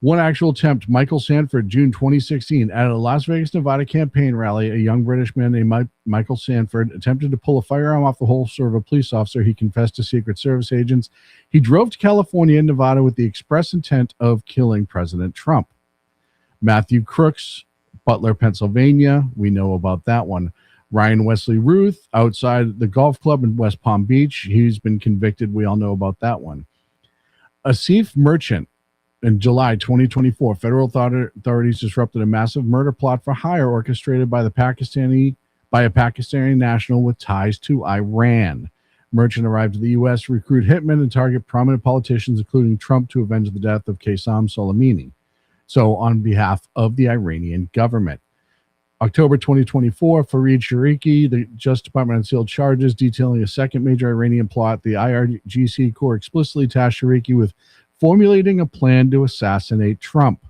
One actual attempt, Michael Sanford, June 2016, at a Las Vegas, Nevada campaign rally, a young British man named Michael Sanford attempted to pull a firearm off the holster of a police officer. He confessed to Secret Service agents. He drove to California and Nevada with the express intent of killing President Trump. Matthew Crooks, Butler, Pennsylvania. We know about that one. Ryan Wesley Ruth, outside the golf club in West Palm Beach. He's been convicted. We all know about that one. Asif Merchant. In July 2024, federal authorities disrupted a massive murder plot for hire orchestrated by a Pakistani national with ties to Iran. Merchant arrived to the U.S. to recruit hitmen and target prominent politicians, including Trump, to avenge the death of Qasem Soleimani. So on behalf of the Iranian government. October 2024, Fareed Shariki, the Justice Department unsealed charges detailing a second major Iranian plot. The IRGC Corps explicitly tasked Shariki with formulating a plan to assassinate Trump.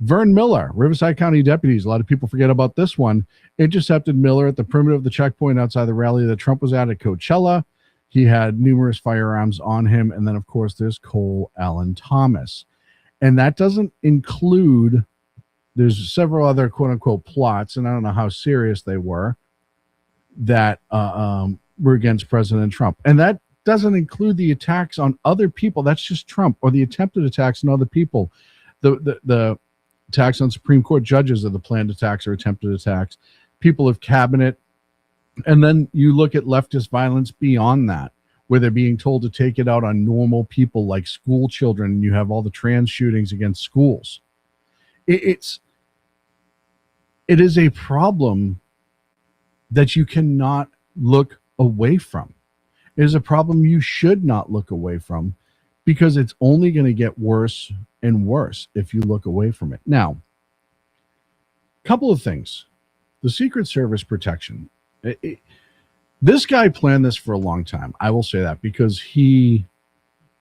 Vern Miller, Riverside County deputies, a lot of people forget about this one, intercepted Miller at the perimeter of the checkpoint outside the rally that Trump was at Coachella. He had numerous firearms on him. And then, of course, there's Cole Allen Thomas. And that doesn't include, there's several other quote-unquote plots, and I don't know how serious they were, that were against President Trump. And that doesn't include the attacks on other people. That's just Trump, or the attempted attacks on other people. The attacks on Supreme Court judges are the planned attacks or attempted attacks, people of cabinet. And then you look at leftist violence beyond that, where they're being told to take it out on normal people like school children, and you have all the trans shootings against schools. It is a problem that you cannot look away from. It is a problem you should not look away from, because it's only going to get worse and worse if you look away from it. Now, a couple of things. The Secret Service protection. This guy planned this for a long time. I will say that, because he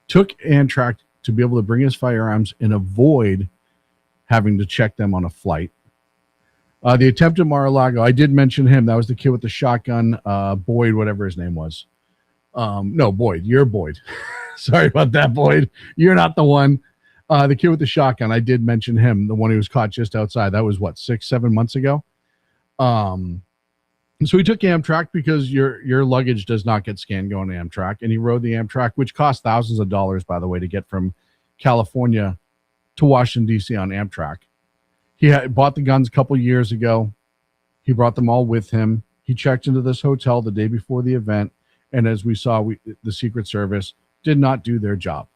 took Amtrak to be able to bring his firearms and avoid having to check them on a flight. The attempt at Mar-a-Lago, I did mention him. That was the kid with the shotgun, Boyd, whatever his name was. No, Boyd. You're Boyd. Sorry about that, Boyd. You're not the one. The kid with the shotgun, I did mention him, the one who was caught just outside. That was, 6-7 months ago? So he took Amtrak because your luggage does not get scanned going to Amtrak. And he rode the Amtrak, which cost thousands of dollars, by the way, to get from California to Washington, D.C. on Amtrak. He had bought the guns a couple years ago. He brought them all with him. He checked into this hotel the day before the event. And as we saw, the Secret Service did not do their job.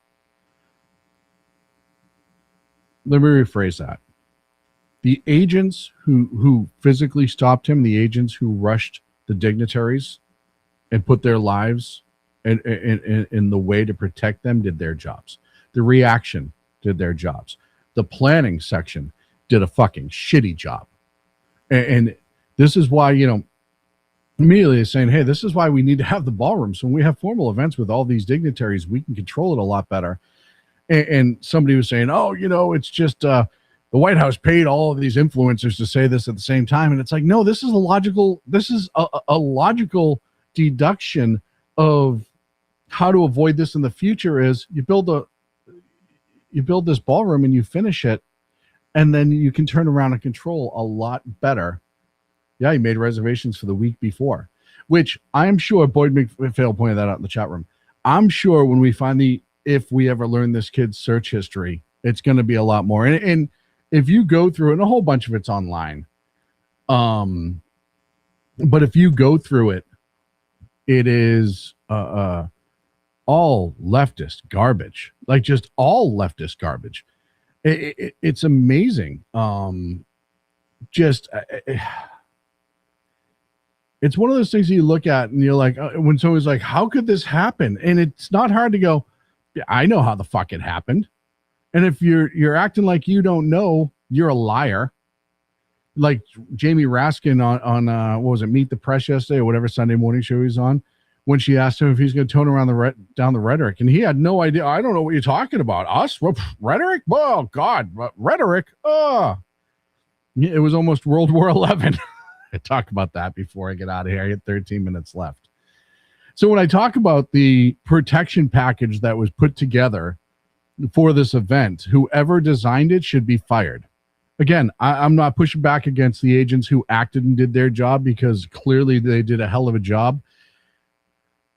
Let me rephrase that. The agents who physically stopped him, the agents who rushed the dignitaries and put their lives in the way to protect them, did their jobs. The reaction did their jobs. The planning section did a fucking shitty job. And this is why, immediately saying, hey, this is why we need to have the ballroom. So when we have formal events with all these dignitaries, we can control it a lot better. And somebody was saying, oh, it's just the White House paid all of these influencers to say this at the same time. And it's like, no, this is a logical deduction of how to avoid this in the future. Is you build this ballroom and you finish it, and then you can turn around and control a lot better. Yeah, he made reservations for the week before, which I'm sure Boyd McPhail pointed that out in the chat room. I'm sure when we if we ever learn this kid's search history, it's going to be a lot more. And if you go through it, and a whole bunch of it's online, but if you go through it, it is all leftist garbage, like just all leftist garbage. It's amazing. It's one of those things you look at and you're like, when someone's like, how could this happen? And it's not hard to go, yeah, I know how the fuck it happened. And if you're acting like you don't know, you're a liar. Like Jamie Raskin on what was it, Meet the Press yesterday or whatever Sunday morning show he's on, when she asked him if he's going to tone around down the rhetoric, and he had no idea. I don't know what you're talking about. Us? What, rhetoric? Oh God, rhetoric. Oh, it was almost World War XI. I talk about that before I get out of here. I get 13 minutes left. So when I talk about the protection package that was put together for this event, whoever designed it should be fired. Again, I'm not pushing back against the agents who acted and did their job, because clearly they did a hell of a job.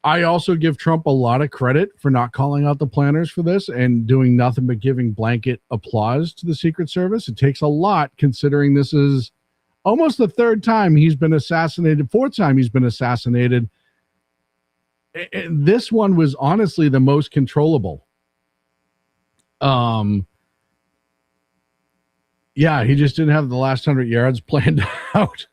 I also give Trump a lot of credit for not calling out the planners for this and doing nothing but giving blanket applause to the Secret Service. It takes a lot, considering this is almost the third time he's been assassinated, fourth time he's been assassinated. This one was honestly the most controllable. Yeah, he just didn't have the last 100 yards planned out.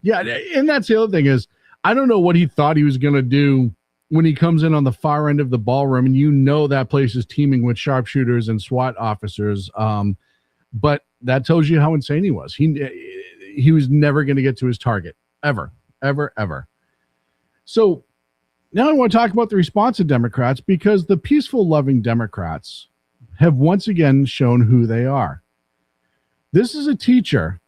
Yeah, and that's the other thing is, I don't know what he thought he was going to do when he comes in on the far end of the ballroom, and that place is teeming with sharpshooters and SWAT officers. But that tells you how insane he was. He was never going to get to his target, ever. So now I want to talk about the response of Democrats, because the peaceful, loving Democrats have once again shown who they are. This is a teacher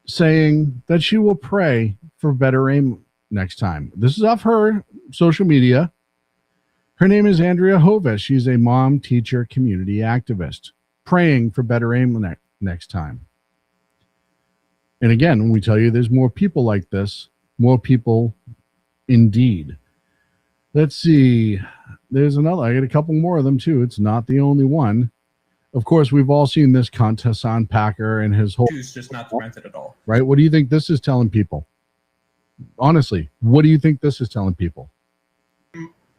saying that she will pray for better aim next time. This is off her social media. Her name is Andrea Hovis. She's a mom, teacher, community activist, praying for better aim next time. And again, when we tell you there's more people like this, more people indeed. Let's see. There's another. I got a couple more of them too. It's not the only one. Of course, we've all seen this Hassan Packer and his whole... Choose just not to rent it at all. Right? What do you think this is telling people? Honestly, what do you think this is telling people?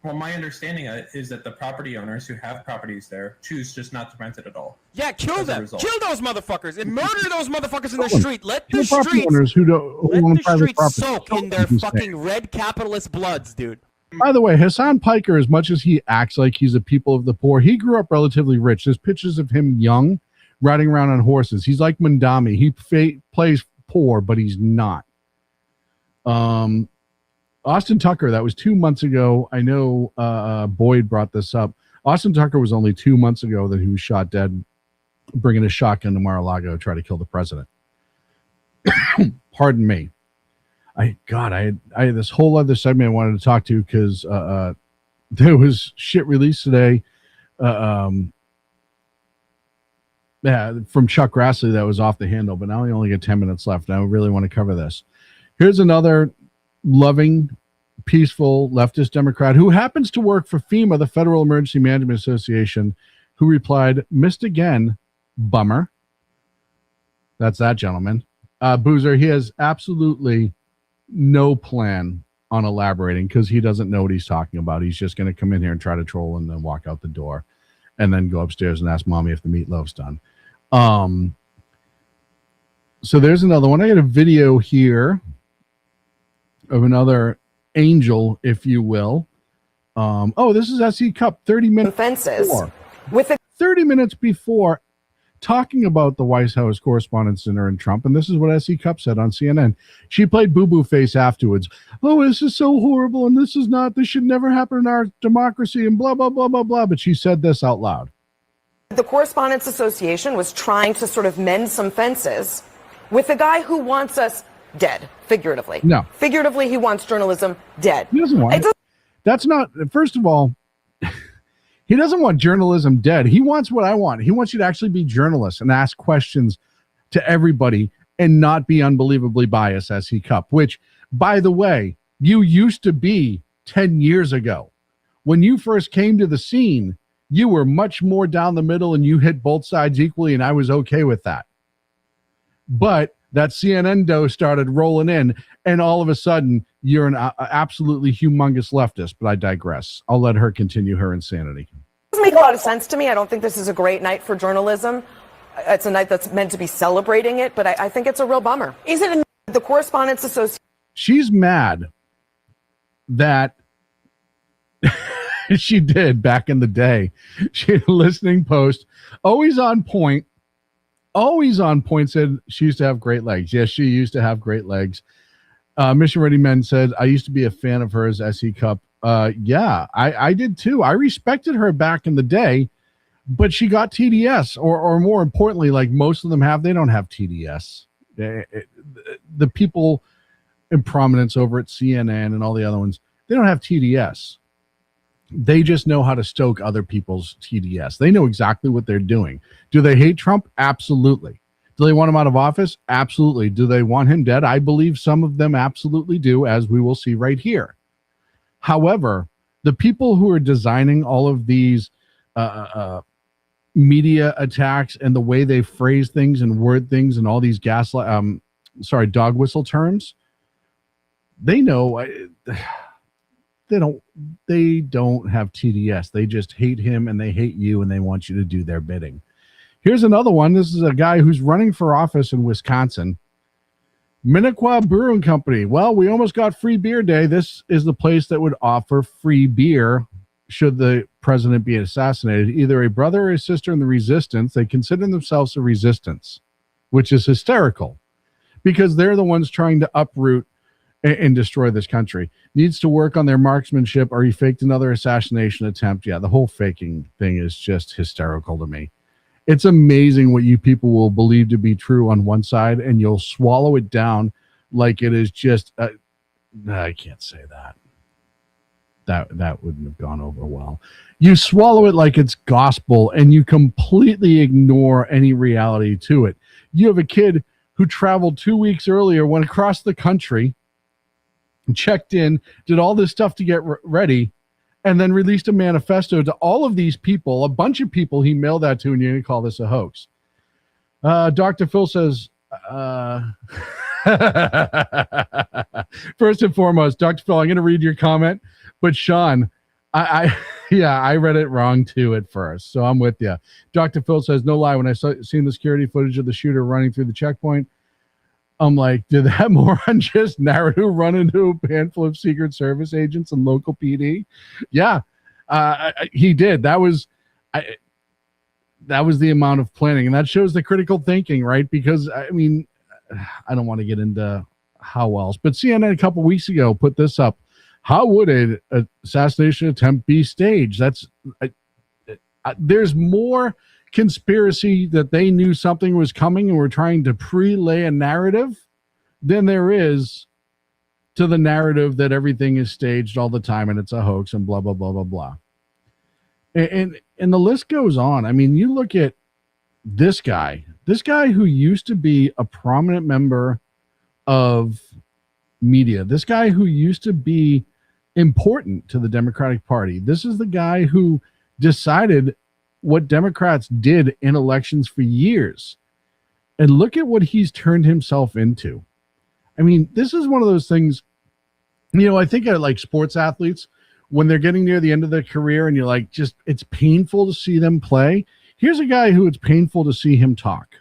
Well, my understanding is that the property owners who have properties there choose just not to rent it at all. Yeah, kill them. Kill those motherfuckers and murder those motherfuckers in the Kill them. street. Let Kill the property streets, owners who own private property. soak in their fucking red capitalist bloods, dude. By the way, Hassan Piker, as much as he acts like he's a people of the poor, he grew up relatively rich. There's pictures of him young, riding around on horses. He's like Mandami. He plays poor, but he's not. Austin Tucker, that was 2 months ago. I know Boyd brought this up. Austin Tucker was only 2 months ago that he was shot dead, bringing a shotgun to Mar-a-Lago to try to kill the president. Pardon me. I had this whole other segment I wanted to talk to, because there was shit released today from Chuck Grassley that was off the handle, but now I only get 10 minutes left, and I really want to cover this. Here's another loving, peaceful leftist Democrat who happens to work for FEMA, the Federal Emergency Management Association, who replied, "Missed again, bummer." That's that gentleman. Boozer, he has absolutely no plan on elaborating, because he doesn't know what he's talking about. He's just going to come in here and try to troll and then walk out the door and then go upstairs and ask mommy if the meatloaf's done. So there's another one. I got a video here of another angel, if you will. This is SE Cup 30 minutes offenses with 30 minutes before, talking about the White House Correspondents' Dinner and Trump, and this is what S.E. Cupp said on CNN. She played boo-boo face afterwards. Oh, this is so horrible, and this should never happen in our democracy, and blah, blah, blah, blah, blah. But she said this out loud. The Correspondents Association was trying to sort of mend some fences with a guy who wants us dead, figuratively. No. Figuratively, he wants journalism dead. He doesn't want it. That's not, first of all, he doesn't want journalism dead. He wants what I want. He wants you to actually be journalists and ask questions to everybody and not be unbelievably biased, as he Cup, which, by the way, you used to be 10 years ago. When you first came to the scene, you were much more down the middle and you hit both sides equally, and I was okay with that. But that CNN dough started rolling in, and all of a sudden, you're an absolutely humongous leftist. But I digress. I'll let her continue her insanity. It doesn't make a lot of sense to me. I don't think this is a great night for journalism. It's a night that's meant to be celebrating it, but I think it's a real bummer. Is it the Correspondents Association? She's mad that she did back in the day. She had a listening post, always on point, said she used to have great legs. Yes, she used to have great legs. Mission Ready Men said, I used to be a fan of hers, S.E. Cup. Yeah, I did too. I respected her back in the day, but she got TDS, or more importantly, like most of them have, they don't have TDS. The people in prominence over at CNN and all the other ones, they don't have TDS. They just know how to stoke other people's TDS. They know exactly what they're doing. Do they hate Trump? Absolutely. Do they want him out of office? Absolutely. Do they want him dead? I believe some of them absolutely do, as we will see right here. However, the people who are designing all of these media attacks and the way they phrase things and word things and all these dog whistle terms, they know they don't have TDS. They just hate him and they hate you and they want you to do their bidding. Here's another one. This is a guy who's running for office in Wisconsin. Minnequaw Brewing Company. Well, we almost got free beer day. This is the place that would offer free beer should the president be assassinated. Either a brother or a sister in the resistance. They consider themselves a resistance, which is hysterical because they're the ones trying to uproot and destroy this country. Needs to work on their marksmanship, or he faked another assassination attempt. Yeah, the whole faking thing is just hysterical to me. It's amazing what you people will believe to be true on one side, and you'll swallow it down like it is just I can't say that. That wouldn't have gone over well. You swallow it like it's gospel, and you completely ignore any reality to it. You have a kid who traveled 2 weeks earlier, went across the country, checked in, did all this stuff to get ready, and then released a manifesto to all of these people, a bunch of people he mailed that to, and you're going to call this a hoax. Dr. Phil says, first and foremost, Dr. Phil, I'm going to read your comment, but Sean, I read it wrong too at first, so I'm with you. Dr. Phil says, no lie, when I seen the security footage of the shooter running through the checkpoint, I'm like, did that moron just narrative run into a handful of Secret Service agents and local PD? Yeah, he did. That was the amount of planning, and that shows the critical thinking, right? Because I mean, I don't want to get into how else, but CNN a couple weeks ago put this up. How would an assassination attempt be staged? There's more conspiracy that they knew something was coming and were trying to pre-lay a narrative than there is to the narrative that everything is staged all the time and it's a hoax and blah, blah, blah, blah, blah. And the list goes on. I mean, you look at this guy who used to be a prominent member of media, this guy who used to be important to the Democratic Party. This is the guy who decided what Democrats did in elections for years. And look at what he's turned himself into. I mean, this is one of those things, you know, I think I like sports athletes when they're getting near the end of their career and you're like, just, it's painful to see them play. Here's a guy who it's painful to see him talk.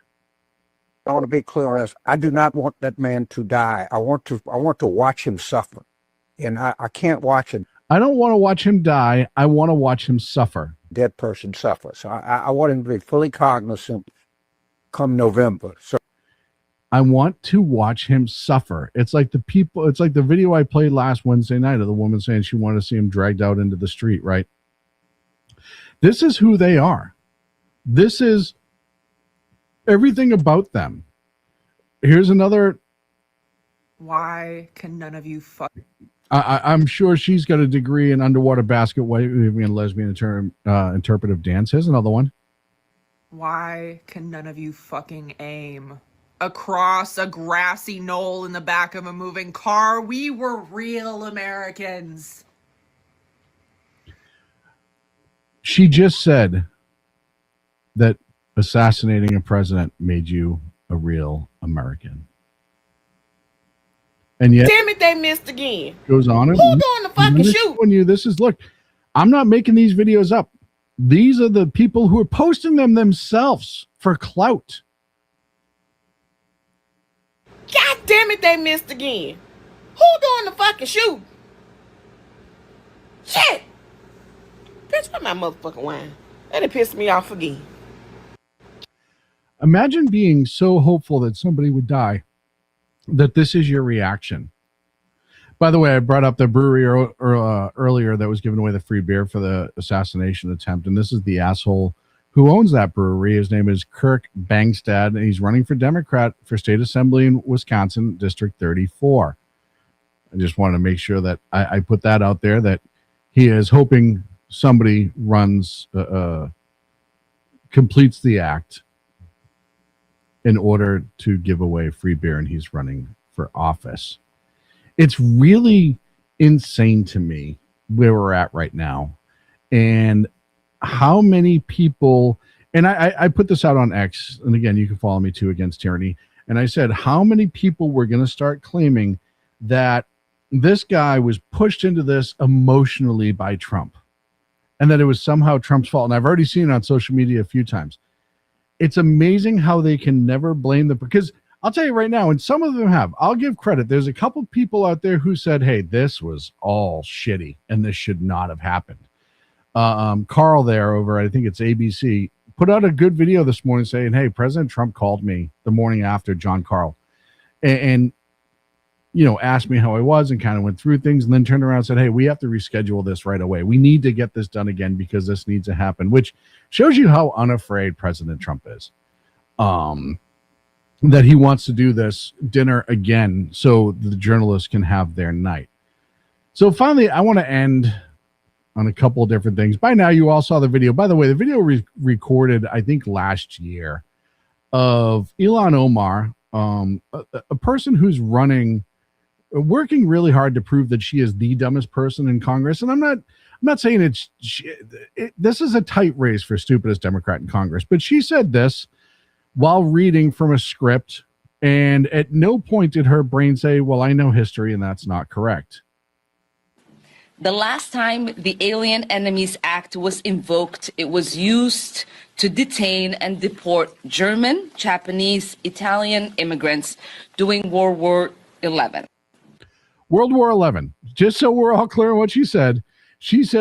I want to be clear on this. I do not want that man to die. I want to watch him suffer. And I can't watch it. I don't want to watch him die. I want to watch him suffer. dead person suffer. So I want him to be fully cognizant come November. So I want to watch him suffer. It's like the video I played last Wednesday night of the woman saying she wanted to see him dragged out into the street, right? This is who they are. This is everything about them. Here's another. Why can none of you fuck? I'm sure she's got a degree in underwater basket waving and lesbian interpretive dance. Here's another one. Why can none of you fucking aim across a grassy knoll in the back of a moving car? We were real Americans. She just said that assassinating a president made you a real American. And yet, damn it, they missed again. Goes on. Who doing the fucking shoot? This is, look, I'm not making these videos up. These are the people who are posting them themselves for clout. God damn it, they missed again. Who doing the fucking shoot? Shit. Bitch, where my motherfucking wine? That done pissed me off again. Imagine being so hopeful that somebody would die that this is your reaction. By the way, I brought up the brewery earlier that was giving away the free beer for the assassination attempt, and this is the asshole who owns that brewery. His name is Kirk Bangstad, and he's running for Democrat for State Assembly in Wisconsin, District 34. I just wanted to make sure that I put that out there, that he is hoping somebody completes the act in order to give away free beer, and he's running for office. It's really insane to me where we're at right now, and how many people, and I put this out on X, and again, you can follow me too, Against Tyranny, and I said how many people were going to start claiming that this guy was pushed into this emotionally by Trump, and that it was somehow Trump's fault. And I've already seen it on social media a few times. It's amazing how they can never blame because I'll tell you right now, and some of them have, I'll give credit. There's a couple people out there who said, hey, this was all shitty and this should not have happened. Carl there over, I think it's ABC, put out a good video this morning saying, hey, President Trump called me the morning after, John Carl, and you know, asked me how I was and kind of went through things, and then turned around and said, hey, we have to reschedule this right away. We need to get this done again because this needs to happen, which shows you how unafraid President Trump is. That he wants to do this dinner again so the journalists can have their night. So finally, I want to end on a couple of different things. By now, you all saw the video. By the way, the video recorded, I think, last year of Ilhan Omar, a person who's working really hard to prove that she is the dumbest person in Congress. And I'm not saying this is a tight race for stupidest Democrat in Congress, but she said this while reading from a script, and at no point did her brain say, well, I know history and that's not correct. The last time the Alien Enemies Act was invoked, it was used to detain and deport German, Japanese, Italian immigrants during World War XI. World War XI. Just so we're all clear on what she said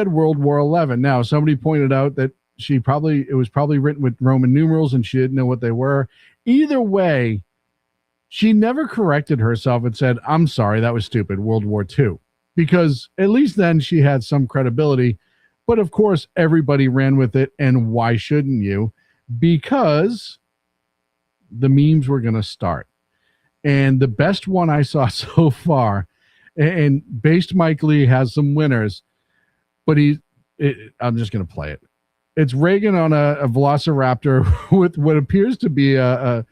World War XI. Now, somebody pointed out that it was probably written with Roman numerals and she didn't know what they were. Either way, she never corrected herself and said, I'm sorry, that was stupid, World War II. Because at least then she had some credibility. But of course, everybody ran with it. And why shouldn't you? Because the memes were going to start. And the best one I saw so far, and Based Mike Lee has some winners, but I'm just going to play it. It's Reagan on a velociraptor with what appears to be I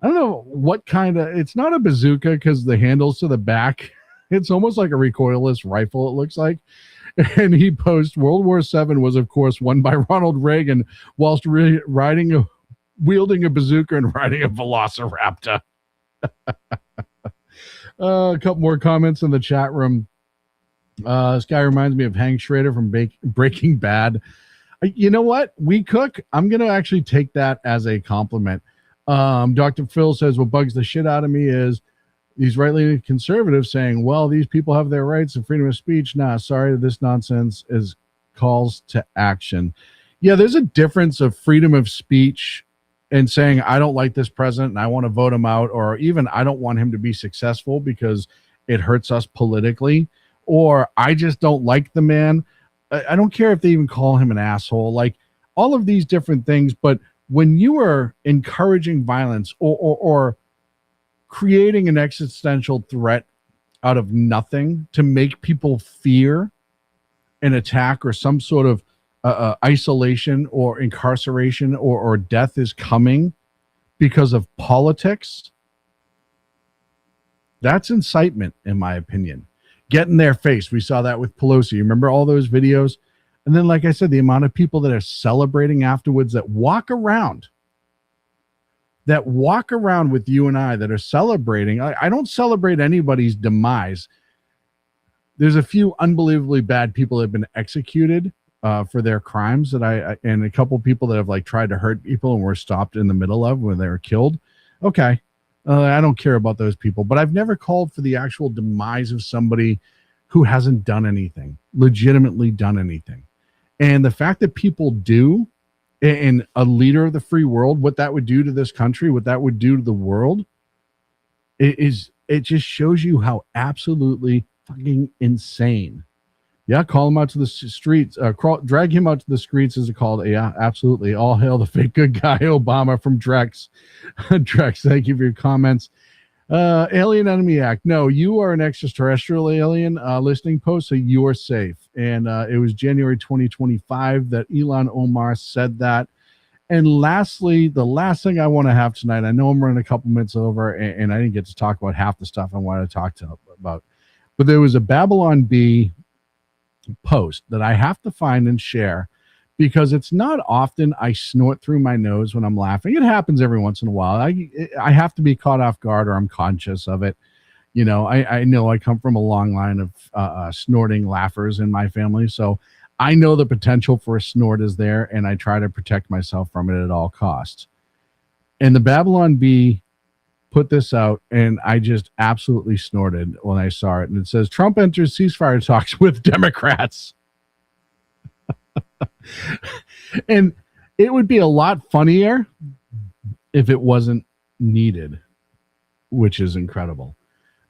don't know what kind of, it's not a bazooka because the handle's to the back. It's almost like a recoilless rifle, it looks like. And he posts, World War VII was, of course, won by Ronald Reagan whilst wielding a bazooka and riding a velociraptor. A couple more comments in the chat room. This guy reminds me of Hank Schrader from Breaking Bad. You know what? We cook. I'm going to actually take that as a compliment. Dr. Phil says, what bugs the shit out of me is these right-leaning conservatives saying, well, these people have their rights and freedom of speech. Nah, sorry, this nonsense is calls to action. Yeah, there's a difference of freedom of speech and saying, I don't like this president and I want to vote him out, or even I don't want him to be successful because it hurts us politically, or I just don't like the man. I don't care if they even call him an asshole, like all of these different things. But when you are encouraging violence or creating an existential threat out of nothing to make people fear an attack or some sort of isolation or incarceration or death is coming because of politics, that's incitement, in my opinion. Get in their face. We saw that with Pelosi. Remember all those videos? And then, like I said, the amount of people that are celebrating afterwards that walk around with you and I that are celebrating. I don't celebrate anybody's demise. There's a few unbelievably bad people that have been executed for their crimes that and a couple people that have like tried to hurt people and were stopped in the middle of when they were killed. Okay. I don't care about those people, but I've never called for the actual demise of somebody who hasn't done anything, legitimately done anything. And the fact that people do, and a leader of the free world, what that would do to this country, what that would do to the world, it just shows you how absolutely fucking insane. Yeah, call him out to the streets. Drag him out to the streets, as it called. Yeah, absolutely. All hail the fake good guy, Obama, from Drex. Drex, thank you for your comments. Alien Enemy Act. No, you are an extraterrestrial alien listening post, so you are safe. And it was January 2025 that Ilhan Omar said that. And lastly, the last thing I want to have tonight, I know I'm running a couple minutes over, and I didn't get to talk about half the stuff I wanted to talk about. But there was a Babylon Bee post that I have to find and share, because it's not often I snort through my nose when I'm laughing. It happens every once in a while. I have to be caught off guard, or I'm conscious of it. You know, I know I come from a long line of snorting laughers in my family, so I know the potential for a snort is there, and I try to protect myself from it at all costs. And the Babylon Bee put this out, and I just absolutely snorted when I saw it. And it says, Trump enters ceasefire talks with Democrats. And it would be a lot funnier if it wasn't needed, which is incredible.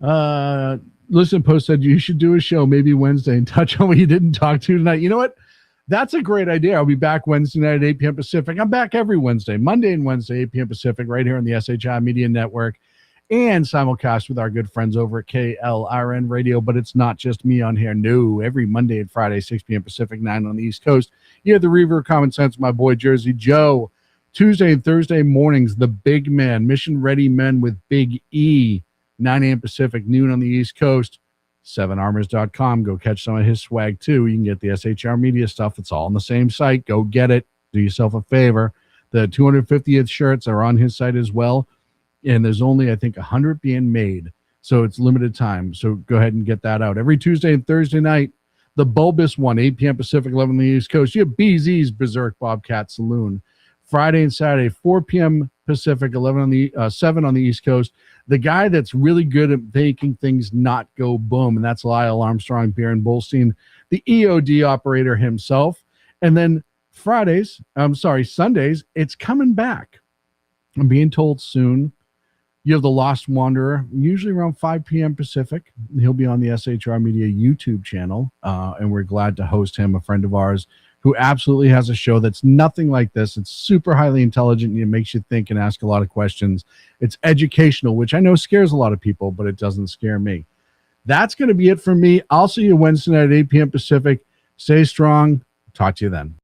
Listen, Post said you should do a show maybe Wednesday and touch on what you didn't talk to tonight. You know what? That's a great idea. I'll be back Wednesday night at 8 p.m. Pacific. I'm back every Wednesday, Monday and Wednesday, 8 p.m. Pacific, right here on the SHI Media Network, and simulcast with our good friends over at KLRN Radio. But it's not just me on here. No, every Monday and Friday, 6 p.m. Pacific, 9 on the East Coast. You have the Reaver of Common Sense, my boy Jersey Joe. Tuesday and Thursday mornings, the Big Men, Mission Ready Men with Big E, 9 a.m. Pacific, noon on the East Coast. 7armors.com. Go catch some of his swag too. You can get the SHR Media stuff. It's all on the same site. Go get it. Do yourself a favor. The 250th shirts are on his site as well. And there's only, I think, 100 being made. So it's limited time. So go ahead and get that out. Every Tuesday and Thursday night, the Bulbous one, 8 p.m. Pacific, 11 on the East Coast. You have BZ's Berserk Bobcat Saloon. Friday and Saturday, 4 p.m. Pacific, 7 on the East Coast. The guy that's really good at making things not go boom, and that's Lyle Armstrong, Baron Bolstein, the EOD operator himself. And then Sundays, it's coming back. I'm being told soon. You have the Lost Wanderer, usually around 5 p.m. Pacific. He'll be on the SHR Media YouTube channel, and we're glad to host him, a friend of ours who absolutely has a show that's nothing like this. It's super highly intelligent, and it makes you think and ask a lot of questions. It's educational, which I know scares a lot of people, but it doesn't scare me. That's going to be it for me. I'll see you Wednesday night at 8 p.m. Pacific. Stay strong. Talk to you then.